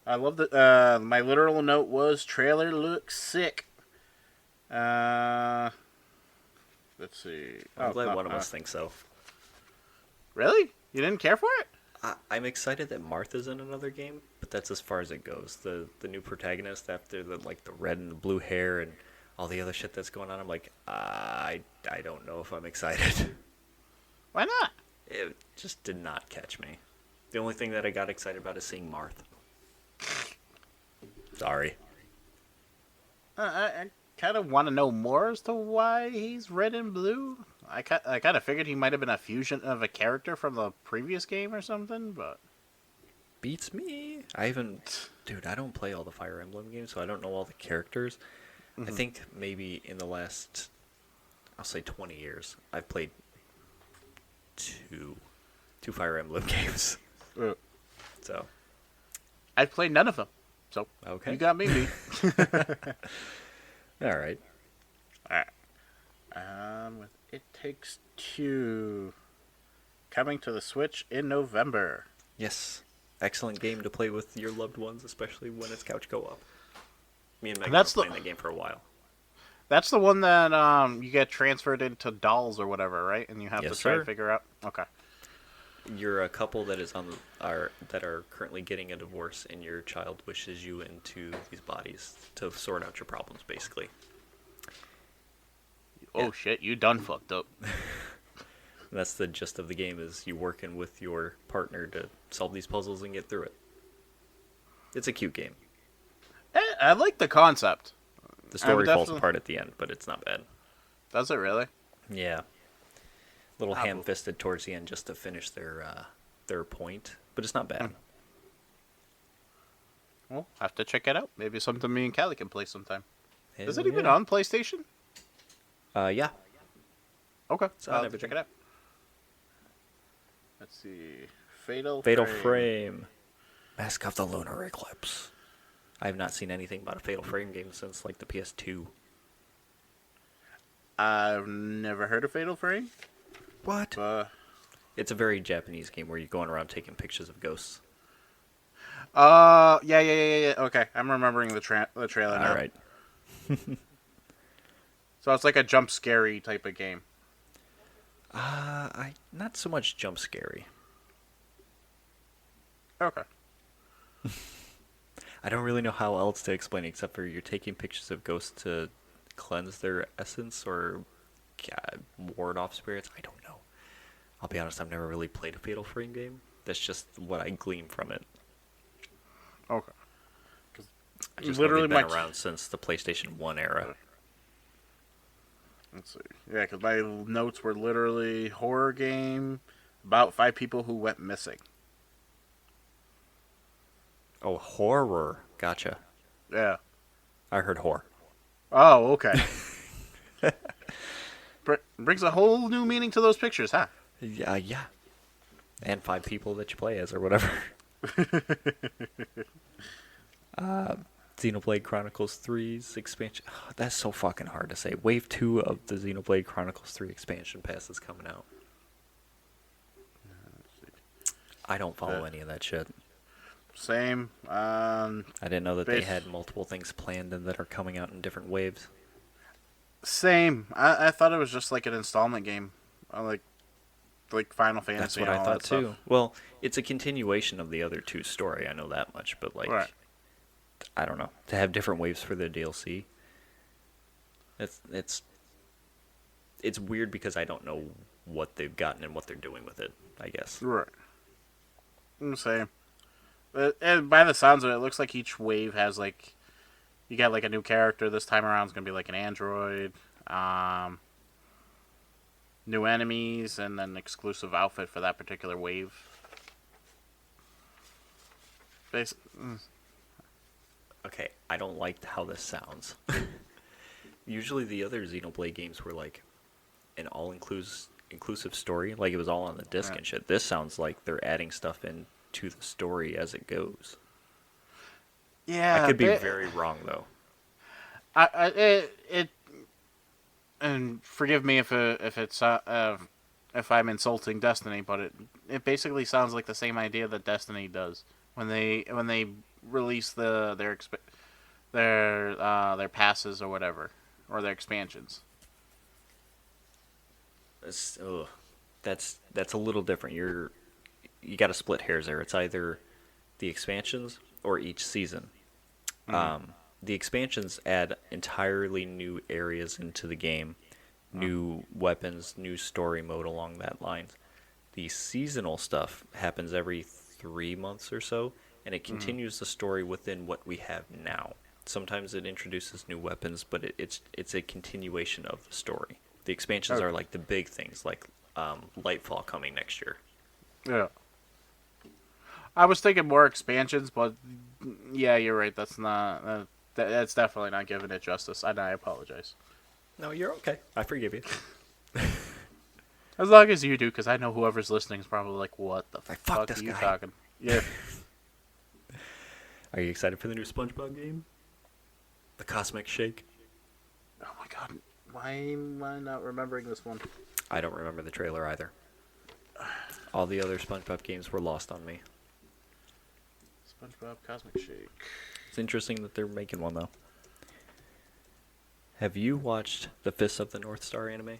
I love the. My literal note was trailer looks sick. Let's see. I'm glad one of us thinks so. Really? You didn't care for it? I'm excited that Martha's in another game, but that's as far as it goes. The new protagonist after the red and the blue hair and all the other shit that's going on. I'm like, I don't know if I'm excited. Why not? It just did not catch me. The only thing that I got excited about is seeing Marth. Sorry. I kind of want to know more as to why he's red and blue. I kind of figured he might have been a fusion of a character from the previous game or something, but Beats me. Dude, I don't play all the Fire Emblem games, so I don't know all the characters. I think maybe in the last, I'll say 20 years, I've played two Fire Emblem games. So, I've played none of them. So okay. you got me beat. All right. With It Takes Two coming to the Switch in November. Yes. Excellent game to play with your loved ones, especially when it's couch co-op. Me and Megan That's were playing that game for a while. That's the one that you get transferred into dolls or whatever, right? And you have Yes, to try sir. to figure out. Okay. You're a couple that are currently getting a divorce, and your child wishes you into these bodies to sort out your problems, basically. Oh shit! You done fucked up. And that's the gist of the game: is you working with your partner to solve these puzzles and get through it. It's a cute game. I like the concept. The I would story falls definitely- apart at the end, but it's not bad. Does it really? Yeah, a little Ah, ham-fisted towards the end just to finish their point, but it's not bad. Well, have to check it out. Maybe something me and Callie can play sometime. Is it Hell even yeah. on PlayStation? Yeah. Okay, It's on I'll have to everything. check it out. Let's see. Fatal Fatal Frame. Frame. Mask of the Lunar Eclipse. I have not seen anything about a Fatal Frame game since like the PS2. I've never heard of Fatal Frame. What? But It's a very Japanese game where you're going around taking pictures of ghosts. yeah. Okay, I'm remembering the trailer now. All right. So it's like a jump scary type of game. I not so much jump scary. Okay. I don't really know how else to explain it except for you're taking pictures of ghosts to cleanse their essence or ward off spirits. I don't know. I'll be honest, I've never really played a Fatal Frame game. That's just what I glean from it. Okay. I just Literally know they've been my- around since the PlayStation 1 era. Let's see. Yeah, because my notes were literally horror game about 5 people who went missing. Oh, horror. Gotcha. Yeah. I heard horror. Oh, okay. Brings a whole new meaning to those pictures, huh? Yeah. And 5 people that you play as or whatever. Xenoblade Chronicles 3's expansion. That's so fucking hard to say. Wave 2 of the Xenoblade Chronicles 3 expansion pass is coming out. I don't follow any of that shit. Same. I didn't know that they Base- had multiple things planned and that are coming out in different waves. Same. I thought it was just like an installment game. Like Final Fantasy. That's what and I all thought that stuff. too. Well, it's a continuation of the other two story. I know that much, but like, Right. I don't know. To have different waves for the DLC, it's weird because I don't know what they've gotten and what they're doing with it. I guess. Right. Same. And by the sounds of it, it looks like each wave has like, you got like a new character. This time around is gonna be like an android, new enemies, and then exclusive outfit for that particular wave. Okay, I don't like how this sounds. Usually the other Xenoblade games were like an all-inclusive story. Like it was all on the disc and shit. This sounds like they're adding stuff into the story as it goes. Yeah, I could be very wrong, though. And forgive me if I'm insulting Destiny, but it basically sounds like the same idea that Destiny does when they release their passes or whatever, or their expansions. That's a little different. You got to split hairs there. It's either the expansions or each season. The expansions add entirely new areas into the game, new weapons, new story mode along that line. The seasonal stuff happens every 3 months or so, and it continues the story within what we have now. Sometimes it introduces new weapons, but it's a continuation of the story. The expansions are like the big things, like Lightfall coming next year. Yeah. I was thinking more expansions, but yeah, you're right. That's not. That's definitely not giving it justice. And I apologize. No, you're okay. I forgive you. As long as you do, because I know whoever's listening is probably like, "What the fuck this are you guy." talking?" Yeah. Are you excited for the new SpongeBob game? The Cosmic Shake? Oh my god. Why am I not remembering this one? I don't remember the trailer either. All the other SpongeBob games were lost on me. SpongeBob Cosmic Shake. It's interesting that they're making one, though. Have you watched the Fist of the North Star anime?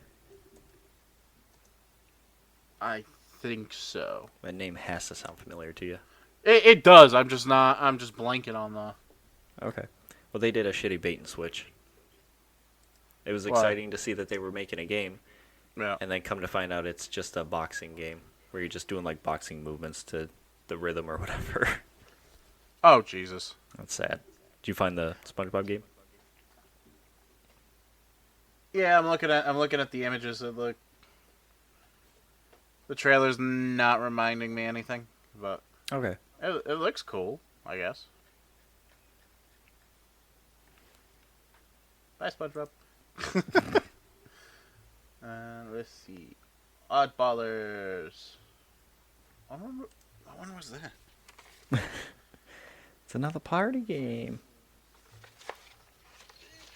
I think so. That name has to sound familiar to you. It does. I'm just blanking on the. Okay. Well, they did a shitty bait and switch. It was Why? exciting to see that they were making a game, Yeah. and then come to find out it's just a boxing game where you're just doing like boxing movements to the rhythm or whatever. Oh Jesus. That's sad. Did you find the SpongeBob game? Yeah, I'm looking at the images. The trailer's not reminding me anything, but Okay. it looks cool, I guess. Bye, SpongeBob. Let's see. Oddballers. When was that? It's another party game.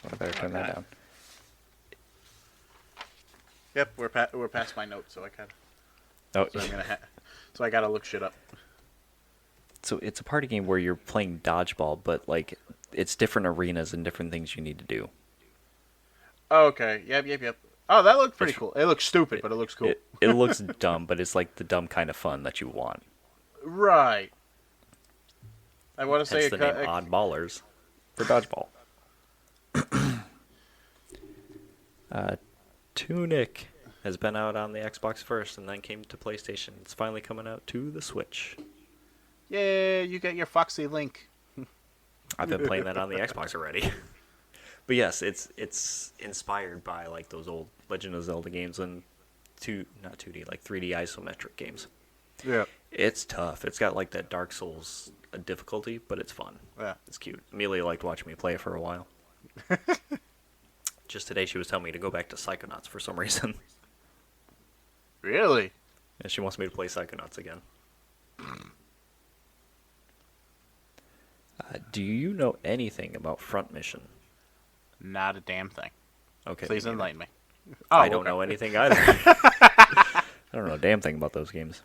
Oh, I better turn that down. Yep, we're past my notes, so I kind Oh, so I gotta look shit up. so it's a party game where you're playing dodgeball, but like it's different arenas and different things you need to do. Oh, okay. Yep. Oh, that looked pretty cool. It looks stupid, but it looks cool. It looks dumb, but it's like the dumb kind of fun that you want. Right. I want to say Hence the name Oddballers for dodgeball. Tunic has been out on the Xbox first and then came to PlayStation. It's finally coming out to the Switch. Yeah, you get your Foxy Link. I've been playing that on the Xbox already. But yes, it's inspired by like those old Legend of Zelda games and not 2D, like 3D isometric games. Yeah. It's tough. It's got like that Dark Souls difficulty, but it's fun. Yeah. It's cute. Amelia liked watching me play it for a while. Just today she was telling me to go back to Psychonauts for some reason. Really? And she wants me to play Psychonauts again. Do you know anything about Front Mission? Not a damn thing. Okay. Please me neither. enlighten me. I don't know anything either. I don't know a damn thing about those games.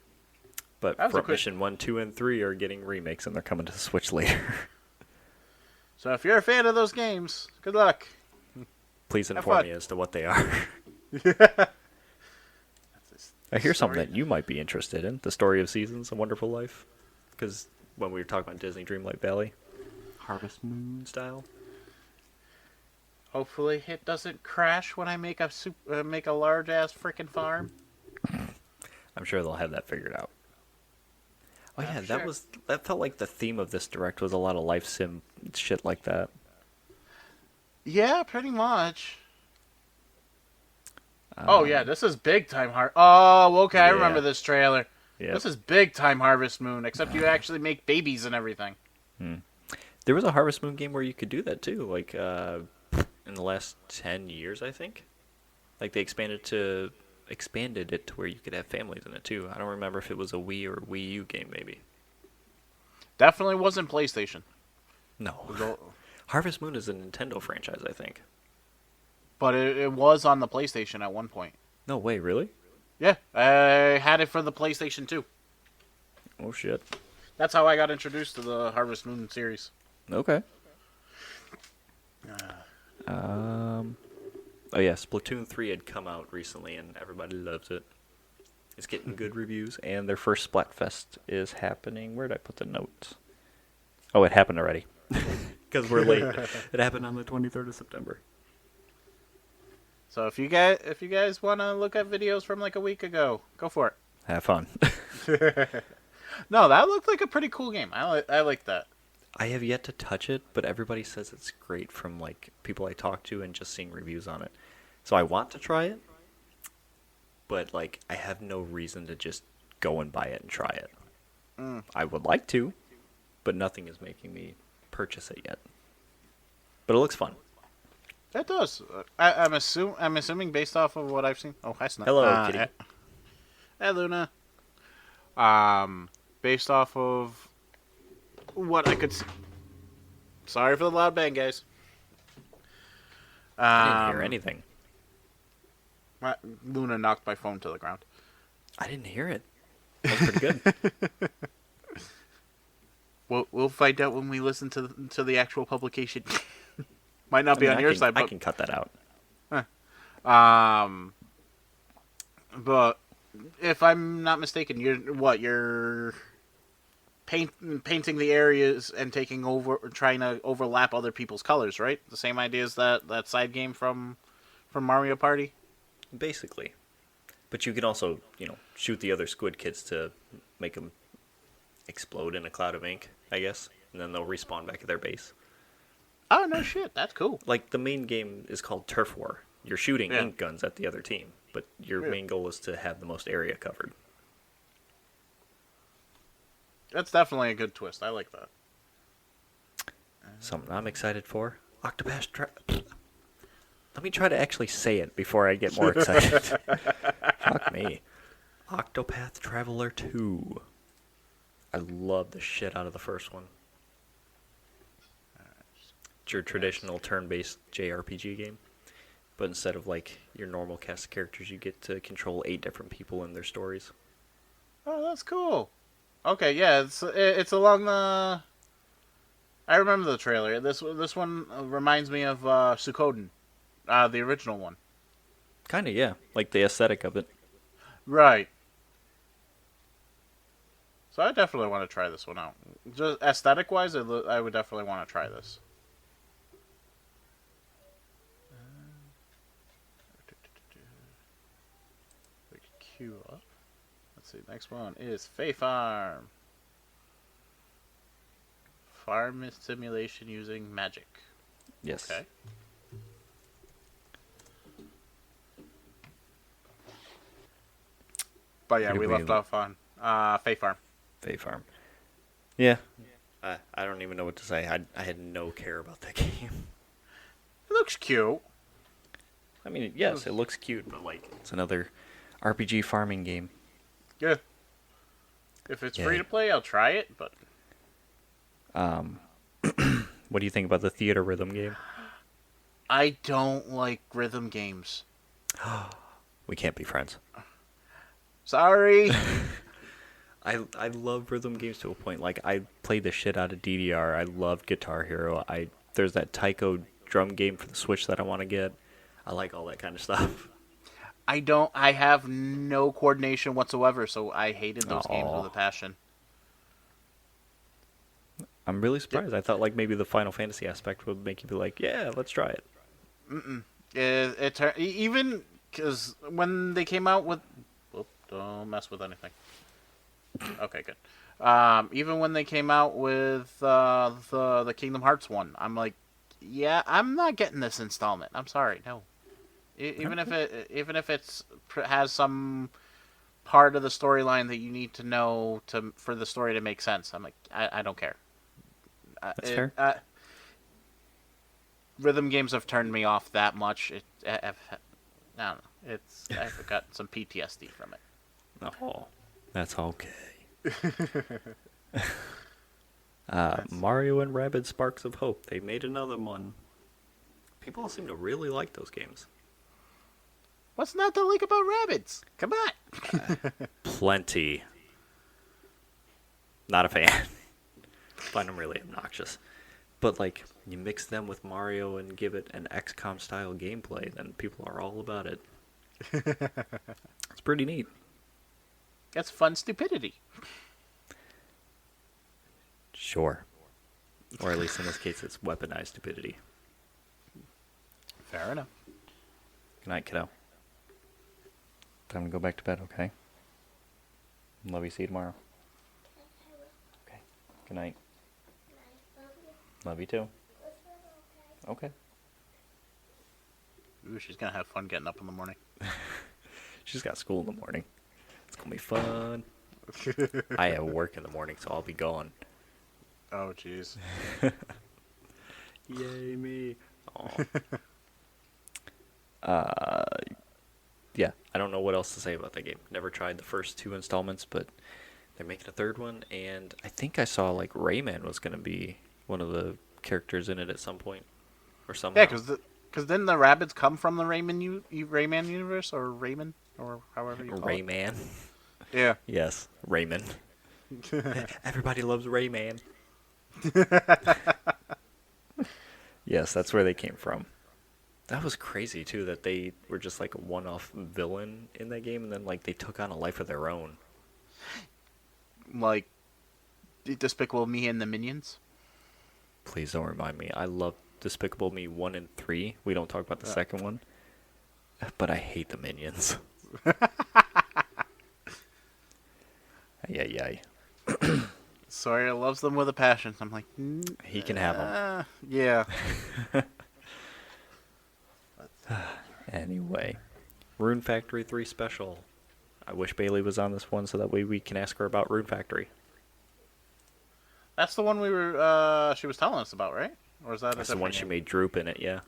But Front Mission 1, 2, and 3 are getting remakes, and they're coming to the Switch later. So if you're a fan of those games, good luck. Please inform me as to what they are. I hear something that you might be interested in. The Story of Seasons, A Wonderful Life. Because when we were talking about Disney Dreamlight Valley, Harvest Moon style. Hopefully it doesn't crash when I make a large ass freaking farm. I'm sure they'll have that figured out. Oh yeah, sure. that felt like the theme of this direct was a lot of life sim shit like that. Yeah, pretty much. Oh yeah, this is big time Oh, okay, I remember this trailer. Yep. This is big time Harvest Moon, except you actually make babies and everything. There was a Harvest Moon game where you could do that too, like in the last 10 years, I think. Like they expanded it to where you could have families in it too. I don't remember if it was a Wii or Wii U game, maybe. Definitely wasn't PlayStation. No. Harvest Moon is a Nintendo franchise, I think. But it was on the PlayStation at one point. No way, really? Yeah, I had it for the PlayStation 2. Oh shit. That's how I got introduced to the Harvest Moon series. Okay. Oh yeah, Splatoon 3 had come out recently and everybody loves it. It's getting good reviews and their first Splatfest is happening. Where'd I put the notes? Oh, it happened already. Because we're late. It happened on the 23rd of September. So if you guys want to look at videos from like a week ago, go for it. Have fun. No, that looked like a pretty cool game. I like that. I have yet to touch it, but everybody says it's great from like people I talk to and just seeing reviews on it. So I want to try it, but like I have no reason to just go and buy it and try it. I would like to, but nothing is making me purchase it yet. But it looks fun. It does. I'm assuming based off of what I've seen. Oh, hi, Snuff. Hello, kitty. Hey, Luna. Based off of what I could see. Sorry for the loud bang, guys. I didn't hear anything. Luna knocked my phone to the ground. I didn't hear it. That was pretty good. We'll find out when we listen to the actual publication. Might not be on your side, but I can cut that out. But if I'm not mistaken, you're painting the areas and trying to overlap other people's colors, right? The same idea as that side game from Mario Party. Basically, but you can also shoot the other squid kids to make them explode in a cloud of ink, I guess, and then they'll respawn back at their base. Oh no shit, that's cool. Like the main game is called Turf War. You're shooting ink guns at the other team, but your main goal is to have the most area covered. That's definitely a good twist. I like that. Something I'm excited for. Let me try to actually say it before I get more excited. Fuck me. Octopath Traveler 2. I love the shit out of the first one. It's your traditional turn-based JRPG game. But instead of like your normal cast of characters, you get to control 8 different people and their stories. Oh, that's cool. Okay, yeah, it's along the. I remember the trailer. This one reminds me of Suikoden, the original one. Kind of, yeah. Like the aesthetic of it. Right. So I definitely want to try this one out. Just aesthetic-wise, I would definitely want to try this. Queue up. Let's see. Next one is Fae Farm. Farm simulation using magic. Yes. Okay. But yeah, we left off on Fae Farm. Fae Farm. Yeah. I don't even know what to say. I had no care about that game. It looks cute. I mean, yes, it looks cute, but like it's another RPG farming game. Yeah. If it's free to play, I'll try it, but what do you think about the theater rhythm game? I don't like rhythm games. We can't be friends. Sorry. I love rhythm games to a point. Like I played the shit out of DDR. I loved Guitar Hero. There's that Taiko drum game for the Switch that I want to get. I like all that kind of stuff. I have no coordination whatsoever, so I hated those games with a passion. I'm really surprised. I thought like maybe the Final Fantasy aspect would make you be like, yeah, let's try it. Even because when they came out with, don't mess with anything. Okay, good. Even when they came out with the Kingdom Hearts one, I'm like, yeah, I'm not getting this installment. I'm sorry, no. Even if it has some part of the storyline that you need to know for the story to make sense, I'm like, I don't care. That's fair. Rhythm games have turned me off that much. I don't know. I've got some PTSD from it. Oh, that's okay. Mario and Rabbids Sparks of Hope. They made another one. People seem to really like those games. What's not to like about rabbits? Come on. Plenty. Not a fan. Find them really obnoxious. But, like, you mix them with Mario and give it an XCOM style gameplay, then people are all about it. It's pretty neat. That's fun stupidity. Sure. Or at least in this case, it's weaponized stupidity. Fair enough. Good night, kiddo. Time to go back to bed, okay? Love you, see you tomorrow. Okay. Good night. Love you too. Okay. Ooh, she's gonna have fun getting up in the morning. She's got school in the morning. It's gonna be fun. I have work in the morning, so I'll be gone. Oh, jeez. Yay, me. Yeah, I don't know what else to say about that game. Never tried the first 2 installments, but they're making a third one, and I think I saw, like, Rayman was going to be one of the characters in it at some point, or somehow. Yeah, because didn't the rabbits come from the Rayman universe, or Rayman, or however you call it? Rayman. Yeah. Yes, Rayman. Everybody loves Rayman. Yes, that's where they came from. That was crazy, too, that they were just, like, a one-off villain in that game, and then, like, they took on a life of their own. Like, Despicable Me and the Minions? Please don't remind me. I love Despicable Me 1 and 3. We don't talk about the second one. But I hate the Minions. Yay. Sawyer loves them with a passion. I'm like, He can have them. Yeah. Anyway, Rune Factory 3 special. I wish Bailey was on this one so that way we can ask her about Rune Factory. That's the one she was telling us about, right? Or is that That's the one she made Droop in it, yeah.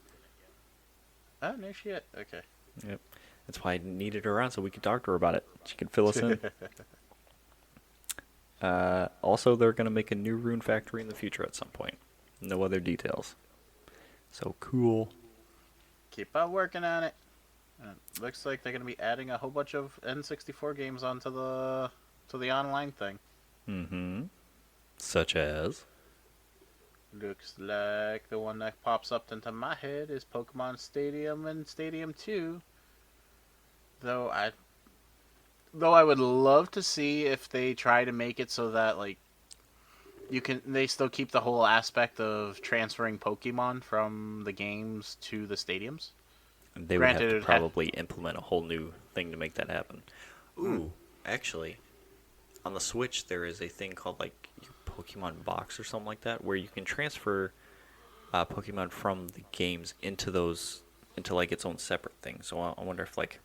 Oh, no shit. Okay. Yep. That's why I needed her on so we could talk to her about it. She could fill us in. Also, they're going to make a new Rune Factory in the future at some point. No other details. So cool. Keep on working on it. And it looks like they're going to be adding a whole bunch of N64 games onto the online thing. Mm-hmm. Such as? Looks like the one that pops up into my head is Pokemon Stadium and Stadium 2. Though I would love to see if they try to make it so that, like, they still keep the whole aspect of transferring Pokemon from the games to the stadiums. They would have to probably implement a whole new thing to make that happen. Ooh, actually, on the Switch there is a thing called, like, your Pokemon Box or something like that, where you can transfer Pokemon from the games into like its own separate thing. So I wonder if, like,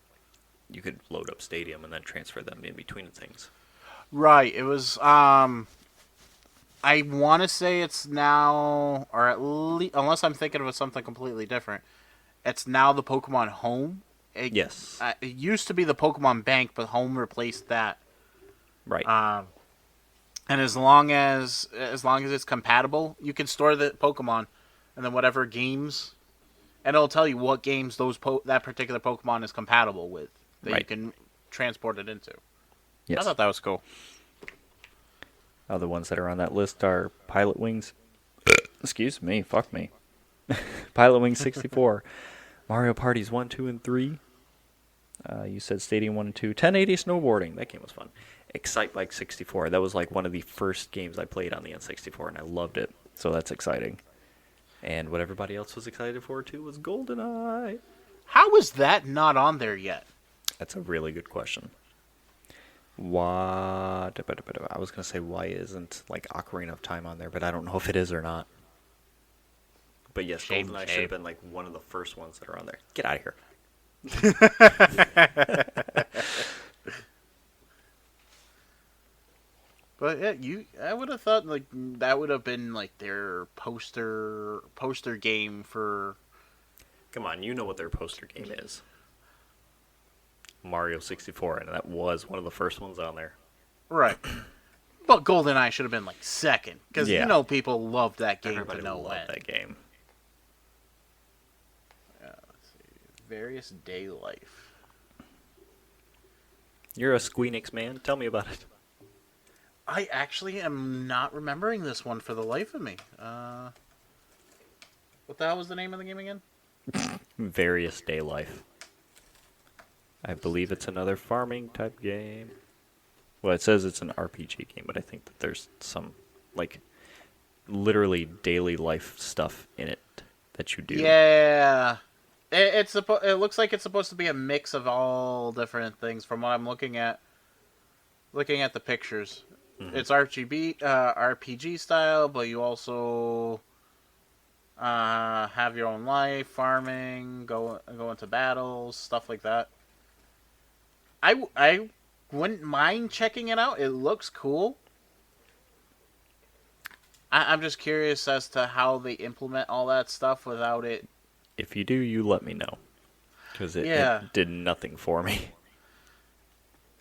you could load up Stadium and then transfer them in between things. Right. It was I want to say it's now, or at least, unless I'm thinking of something completely different, it's now the Pokemon Home. Yes. It used to be the Pokemon Bank, but Home replaced that. Right. And as long as it's compatible, you can store the Pokemon, and then whatever games, and it'll tell you what games that particular Pokemon is compatible with that you can transport it into. Yes. I thought that was cool. Other ones that are on that list are Pilot Wings. Excuse me, fuck me. Pilot Wings 64, Mario Parties 1, 2, and 3. You said Stadium 1 and 2. 1080 Snowboarding. That game was fun. Excite Bike 64. That was like one of the first games I played on the N64, and I loved it. So that's exciting. And what everybody else was excited for, too, was GoldenEye. How is that not on there yet? That's a really good question. I was going to say, why isn't, like, Ocarina of Time on there, but I don't know if it is or not. But yes, GoldenEye should have been, like, one of the first ones that are on there. Get out of here. But yeah, I would have thought like that would have been like their poster game for. Come on, you know what their poster game is. Mario 64, and that was one of the first ones on there. Right. But GoldenEye should have been like second, because Yeah. you know people loved that game Everybody to no loved end. that game. Let's see. Various Day Life. You're a Squeenix man. Tell me about it. I actually am not remembering this one for the life of me. What the hell was the name of the game again? Various Day Life. I believe it's another farming type game. Well, it says it's an RPG game, but I think that there's some, like, literally daily life stuff in it that you do. Yeah. It looks like it's supposed to be a mix of all different things from what I'm looking at. Looking at the pictures. Mhm. It's RPG style, but you also have your own life, farming, go into battles, stuff like that. I wouldn't mind checking it out. It looks cool. I'm just curious as to how they implement all that stuff without it. If you do, you let me know. Because it did nothing for me.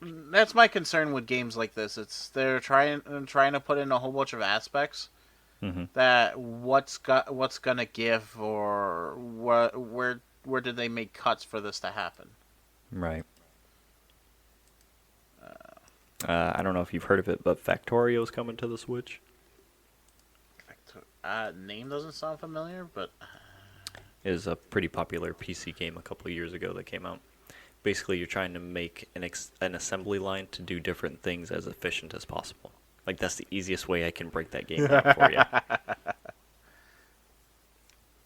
That's my concern with games like this. They're trying to put in a whole bunch of aspects that what's gonna give, or where did they make cuts for this to happen? Right. I don't know if you've heard of it, but Factorio's coming to the Switch. Name doesn't sound familiar, but It is a pretty popular PC game a couple of years ago that came out. Basically, you're trying to make an assembly line to do different things as efficient as possible. Like, that's the easiest way I can break that game down for you.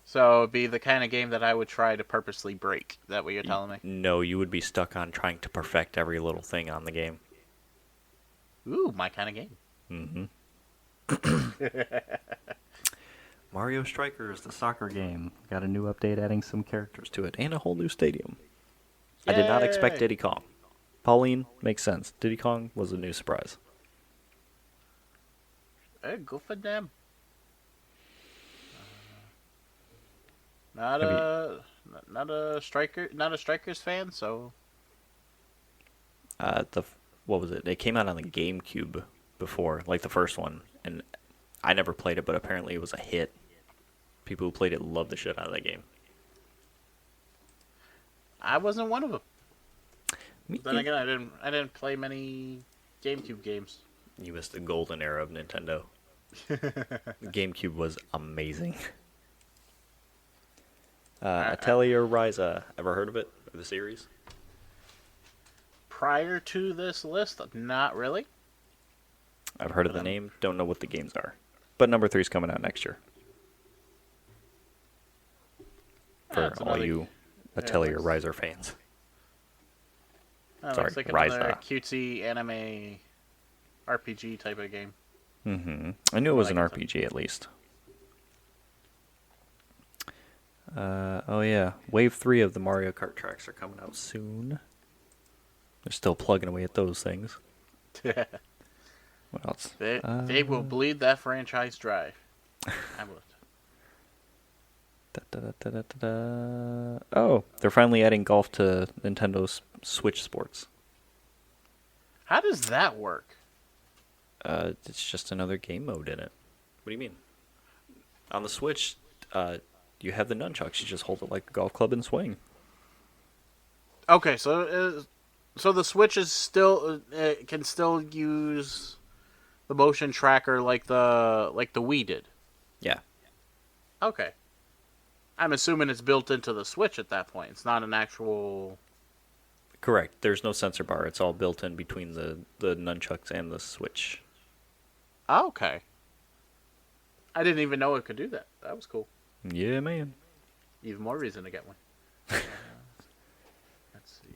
so it'd be the kind of game that I would try to purposely break. Is that what you're telling me? No, you would be stuck on trying to perfect every little thing on the game. Ooh, my kind of game. Mario Strikers, the soccer game, got a new update adding some characters to it and a whole new stadium. I did not expect Yay! Diddy Kong. Pauline makes sense. Diddy Kong was a new surprise. Hey, go for them. Not a Strikers fan, so What was it? It came out on the GameCube before, like the first one, and I never played it, but apparently it was a hit. People who played it loved the shit out of that game. I wasn't one of them. Then again, I didn't play many GameCube games. You missed the golden era of Nintendo. GameCube was amazing. Atelier Ryza. Ever heard of it? Or the series? Prior to this list, not really. I've heard of the name. Don't know what the games are. But number 3 is coming out next year. For That's all another- you Atelier Ryza fans. Sorry, Looks like another Ryza. cutesy anime RPG type of game. I knew it was like an it. RPG at least. Oh yeah, Wave 3 of the Mario Kart tracks are coming out soon. They're still plugging away at those things. What else? They will bleed that franchise dry. I would. Oh, they're finally adding golf to Nintendo's Switch Sports. How does that work? It's just another game mode in it. What do you mean? On the Switch, you have the nunchucks. You just hold it like a golf club and swing. Okay, so the Switch is still can still use the motion tracker like the Wii did. Yeah. Okay. I'm assuming it's built into the Switch at that point. It's not an actual. Correct. There's no sensor bar. It's all built in between the nunchucks and the Switch. Oh, okay. I didn't even know it could do that. That was cool. Yeah, man. Even more reason to get one. Let's see.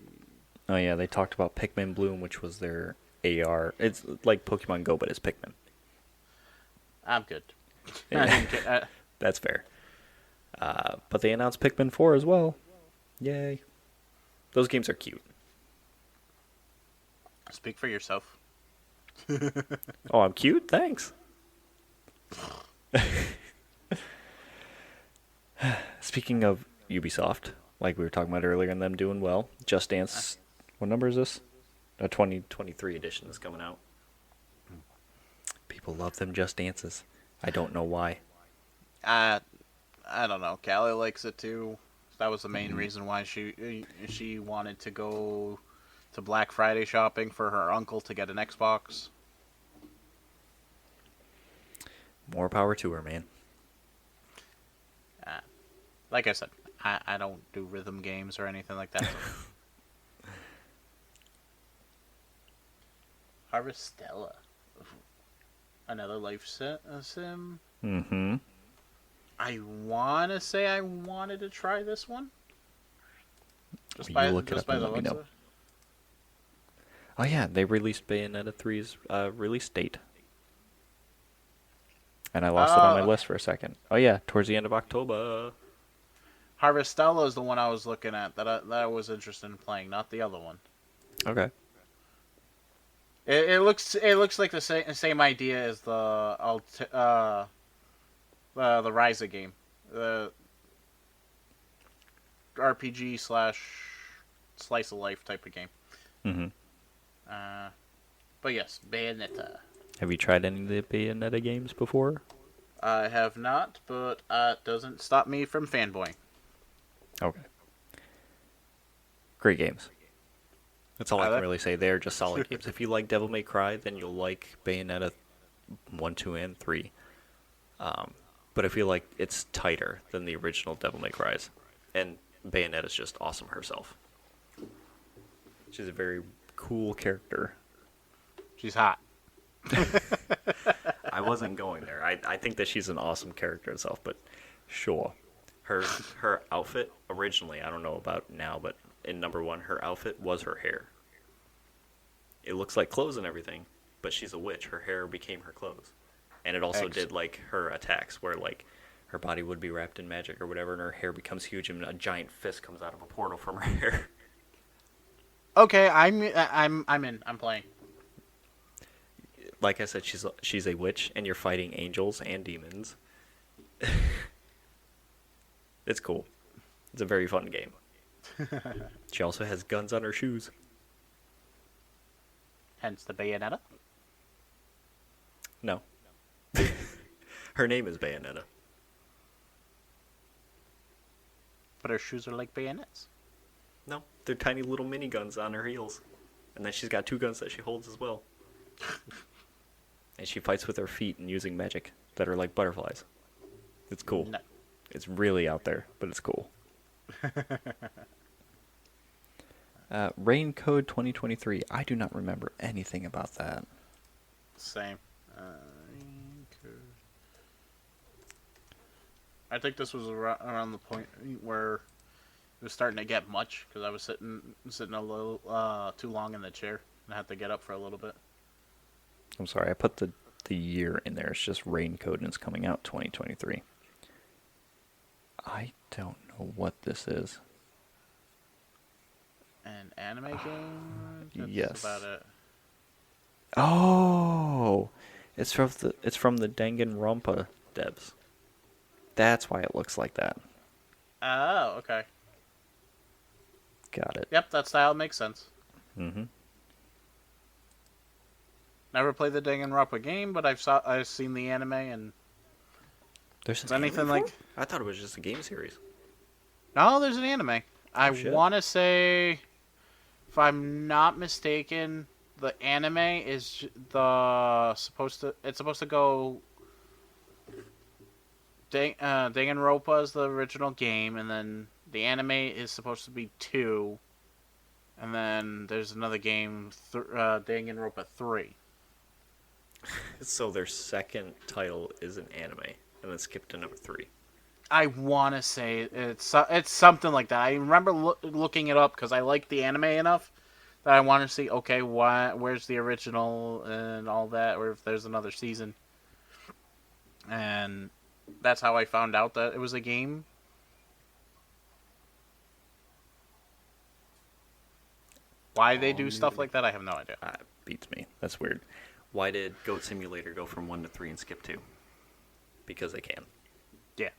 Oh yeah, they talked about Pikmin Bloom, which was their AR. It's like Pokemon Go, but it's Pikmin. I'm good. Yeah. That's fair. But they announced Pikmin 4 as well. Yay. Those games are cute. Speak for yourself. Oh, I'm cute? Thanks. Speaking of Ubisoft, like we were talking about earlier, and them doing well, Just Dance, what number is this? A 2023 edition is coming out. People love them Just Dances. I don't know why. I don't know. Callie likes it too. That was the main reason why she wanted to go to Black Friday shopping for her uncle to get an Xbox. More power to her, man. Like I said, I don't do rhythm games or anything like that. So. Harvestella. Another life sim. Mm-hmm. I want to say I wanted to try this one. Just You by, look it just up by and the let me looks know. of it. Oh yeah, they released Bayonetta 3's release date. And I lost it on my list for a second. Oh yeah, towards the end of October. Harvestella is the one I was looking at that I was interested in playing, not the other one. Okay. It looks like the same idea as the Ryza game, the RPG / slice of life type of game. Mm-hmm. But yes, Bayonetta. Have you tried any of the Bayonetta games before? I have not, but it doesn't stop me from fanboying. Okay. Great games. That's all I can really say. They're just solid games. If you like Devil May Cry, then you'll like Bayonetta 1, 2, and 3. But I feel like it's tighter than the original Devil May Cries. And Bayonetta's just awesome herself. She's a very cool character. She's hot. I wasn't going there. I think that she's an awesome character herself, but sure. Her outfit, originally, I don't know about now, but in number 1, her outfit was her hair. It looks like clothes and everything, but she's a witch. Her hair became her clothes. And it also did, like, her attacks, where, like, her body would be wrapped in magic or whatever, and her hair becomes huge, and a giant fist comes out of a portal from her hair. Okay, I'm in. I'm playing. Like I said, she's a witch, and you're fighting angels and demons. It's cool. It's a very fun game. She also has guns on her shoes. Hence the Bayonetta. No. Her name is Bayonetta. But her shoes are like bayonets. No, they're tiny little mini guns on her heels. And then she's got 2 guns that she holds as well. And she fights with her feet and using magic that are like butterflies. It's cool. No. It's really out there, but it's cool. Rain Code 2023. I do not remember anything about that. Same. I think this was around the point where it was starting to get much because I was sitting a little too long in the chair and I had to get up for a little bit. I'm sorry, I put the year in there. It's just Rain Code and it's coming out 2023. I don't know what this is. An anime game? That's yes. about it. Oh, it's from the Danganronpa devs. That's why it looks like that. Oh, okay. Got it. Yep, that style makes sense. Mm-hmm. Never played the Danganronpa game, but I've seen the anime and. There's anything like. I thought it was just a game series. No, there's an anime. I shit. want to say, if I'm not mistaken, the anime is it's supposed to go. Danganronpa is the original game, and then the anime is supposed to be 2, and then there's another game, Danganronpa 3. So their second title is an anime, and then skip to number 3. I want to say it's something like that. I remember looking it up because I like the anime enough that I want to see, okay, where's the original and all that, or if there's another season. And that's how I found out that it was a game. Why they do stuff like that, I have no idea. Beats me. That's weird. Why did Goat Simulator go from 1 to 3 and skip 2? Because they can. Yeah.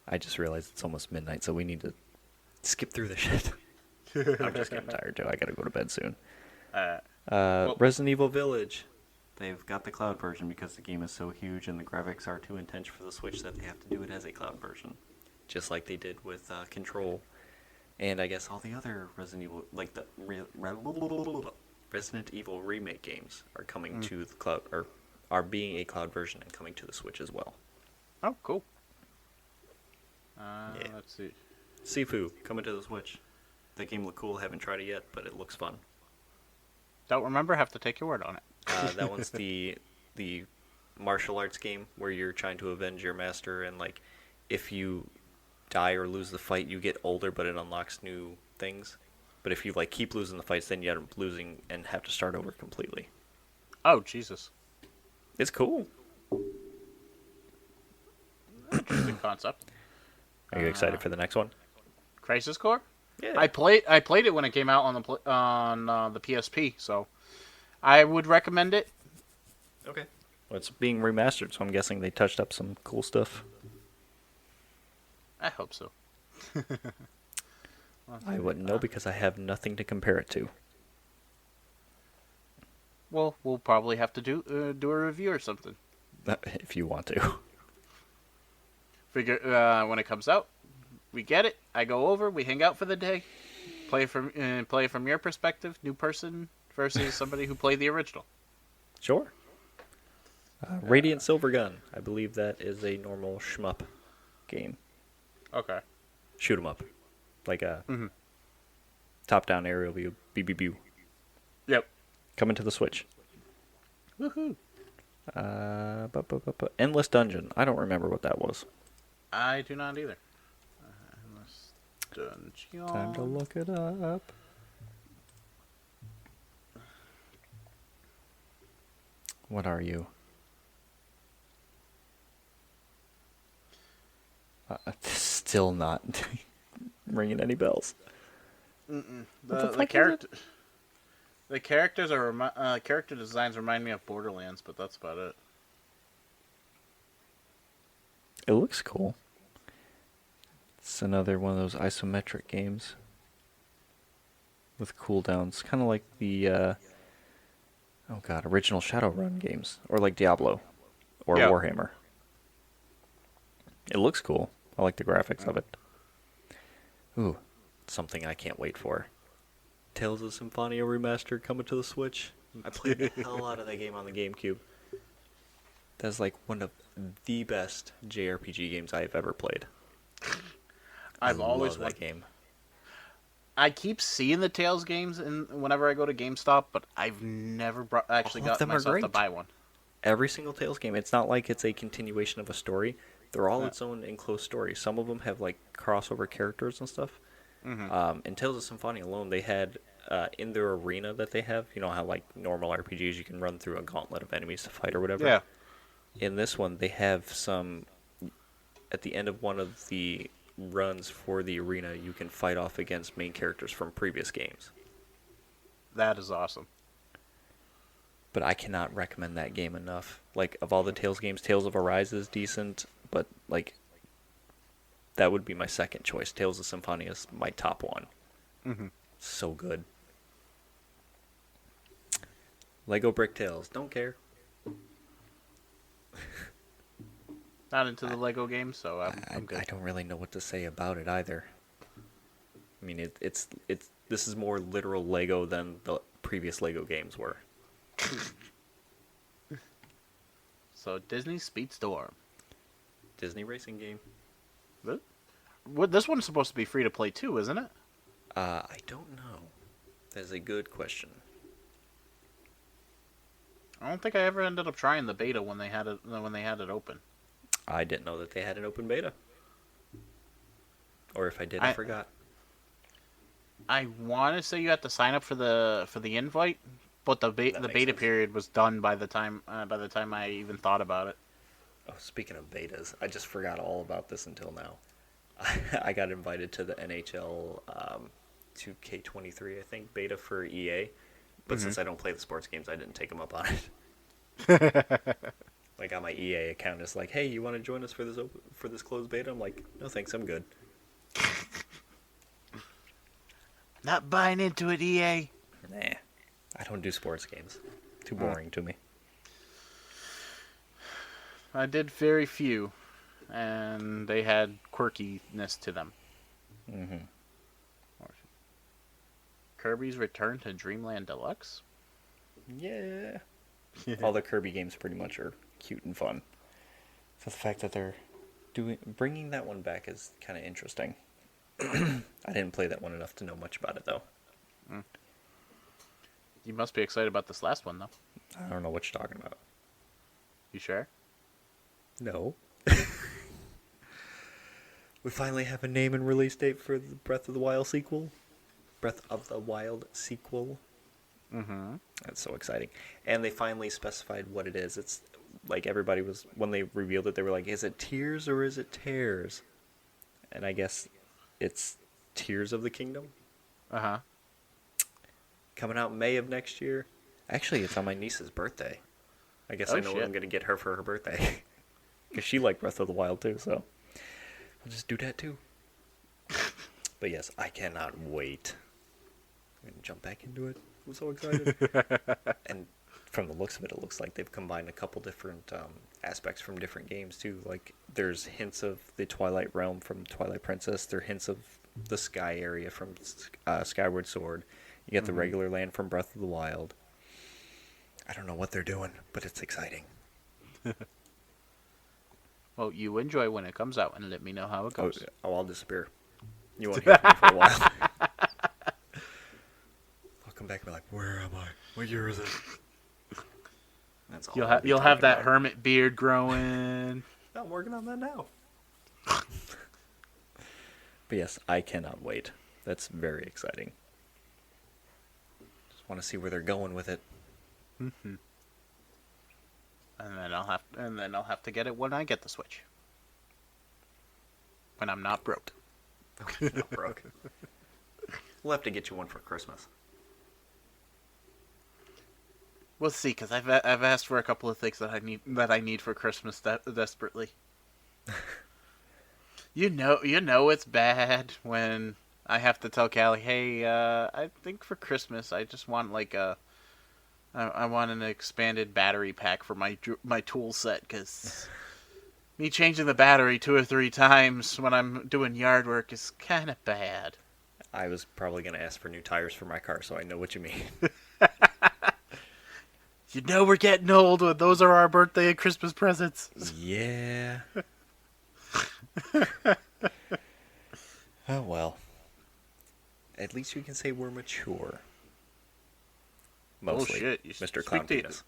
I just realized it's almost midnight, so we need to skip through the shit. I'm just getting tired, too. I gotta go to bed soon. Resident Evil Village. They've got the cloud version because the game is so huge and the graphics are too intense for the Switch that they have to do it as a cloud version. Just like they did with Control. And I guess all the other Resident Evil, like the Resident Evil remake games are coming to the cloud, or are being a cloud version and coming to the Switch as well. Oh, cool. Yeah. Let's see. Sifu, coming to the Switch. That game looked cool, haven't tried it yet, but it looks fun. Don't remember, have to take your word on it. That one's the martial arts game where you're trying to avenge your master, and like if you die or lose the fight, you get older, but it unlocks new things. But if you like keep losing the fights, then you end up losing and have to start over completely. Oh, Jesus. It's cool. Interesting concept. Are you excited for the next one? Crisis Core? Yeah. I played it when it came out on the PSP, so I would recommend it. Okay. Well, it's being remastered, so I'm guessing they touched up some cool stuff. I hope so. I wouldn't know because I have nothing to compare it to. Well, we'll probably have to do a review or something. If you want to. Figure when it comes out, we get it. I go over, we hang out for the day, play from your perspective, new person versus somebody who played the original. Sure. Radiant Silvergun. I believe that is a normal shmup game. Okay. Shoot 'em up. Like a top-down aerial view. BBB. Yep. Coming to the Switch. Woohoo. Endless Dungeon. I don't remember what that was. I do not either. Endless Dungeon. Time to look it up. What are you? Still not ringing any bells. The character. The characters are character designs remind me of Borderlands, but that's about it. It looks cool. It's another one of those isometric games with cooldowns, kind of like the original Shadowrun games, or like Diablo or Yeah. Warhammer. It looks cool. I like the graphics of it. Ooh, something I can't wait for. Tales of Symphonia Remastered coming to the Switch. I played the hell out of that game on the GameCube. That's like one of the best JRPG games I've ever played. I've always love that game. I keep seeing the Tales games whenever I go to GameStop, but I've never actually All of got them are myself to great. buy one. Every single Tales game. It's not like it's a continuation of a story. They're all its own enclosed story. Some of them have like crossover characters and stuff. In Tales of Symphonia alone, they had in their arena that they have, you know how like normal RPGs you can run through a gauntlet of enemies to fight or whatever. Yeah. In this one, they have some. At the end of one of the runs for the arena, you can fight off against main characters from previous games. That is awesome. But I cannot recommend that game enough. Like, of all the Tales games, Tales of Arise is decent, but, like, that would be my second choice. Tales of Symphonia is my top one. So good. Lego Brick Tales. Don't care. Not into the Lego games, so I'm good. I don't really know what to say about it either. I mean, it's this is more literal Lego than the previous Lego games were. So Disney Speedstorm. Disney racing game. This one's supposed to be free to play too, isn't it? I don't know. That's a good question. I don't think I ever ended up trying the beta when they had it open. I didn't know that they had an open beta. Or if I did, I forgot. I want to say you have to sign up for the invite, but the beta sense. period was done by the time I even thought about it. Oh, speaking of betas, I just forgot all about this until now. I got invited to the NHL 2K23, I think, beta for EA. But since I don't play the sports games, I didn't take them up on it. Like on my EA account, it's like, hey, you want to join us for this closed beta? I'm like, no thanks, I'm good. Not buying into it, EA. Nah, I don't do sports games. Too boring to me. I did very few, and they had quirkiness to them. Mm-hmm. Kirby's Return to Dreamland Deluxe? Yeah. All the Kirby games pretty much are cute and fun. So the fact that they're bringing that one back is kind of interesting. I didn't play that one enough to know much about it, though. You must be excited about this last one, though. I don't know what you're talking about. You sure? No. We finally have a name and release date for the Breath of the Wild sequel. Breath of the Wild sequel. Mm-hmm. That's so exciting. And they finally specified what it is. It's like everybody was, when they revealed it, they were like, is it Tears or is it Tears? And I guess it's Tears of the Kingdom. Uh-huh. Coming out May of next year. Actually, it's on my niece's birthday. I guess Oh, I know what shit. I'm going to get her for her birthday. Because she liked Breath of the Wild too, so I'll just do that too. But yes, I cannot wait. I'm going to jump back into it. I'm so excited. And from the looks of it, it looks like they've combined a couple different aspects from different games too. Like there's hints of the Twilight Realm from Twilight Princess. There are hints of the sky area from Skyward Sword. You get the regular land from Breath of the Wild. I don't know what they're doing, but it's exciting. Well, you enjoy when it comes out and let me know how it goes. I'll disappear. You won't hear from me for a while. I'll come back and be like, where am I? What year is it? That's all You'll have that hermit beard growing. I'm working on that now. But yes, I cannot wait. That's very exciting. Just want to see where they're going with it. Mm-hmm. And then I'll have to get it when I get the Switch. When I'm not broke. Not broke. We'll have to get you one for Christmas. We'll see, because I've asked for a couple of things that I need for Christmas desperately. You know it's bad when I have to tell Callie, hey, I think for Christmas I just want I want an expanded battery pack for my tool set, because me changing the battery 2 or 3 times when I'm doing yard work is kind of bad. I was probably going to ask for new tires for my car, so I know what you mean. You know we're getting old when those are our birthday and Christmas presents. Yeah. Oh, well. At least you can say we're mature. Mostly. Oh, shit. You Mr. speak Clown to- Penis.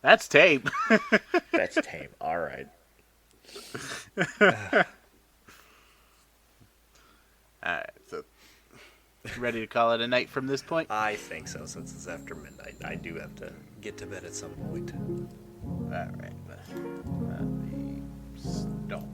That's tame. That's tame. All right. Alright, so ready to call it a night from this point? I think so, since it's after midnight. I do have to get to bed at some point. Alright. Let me stop.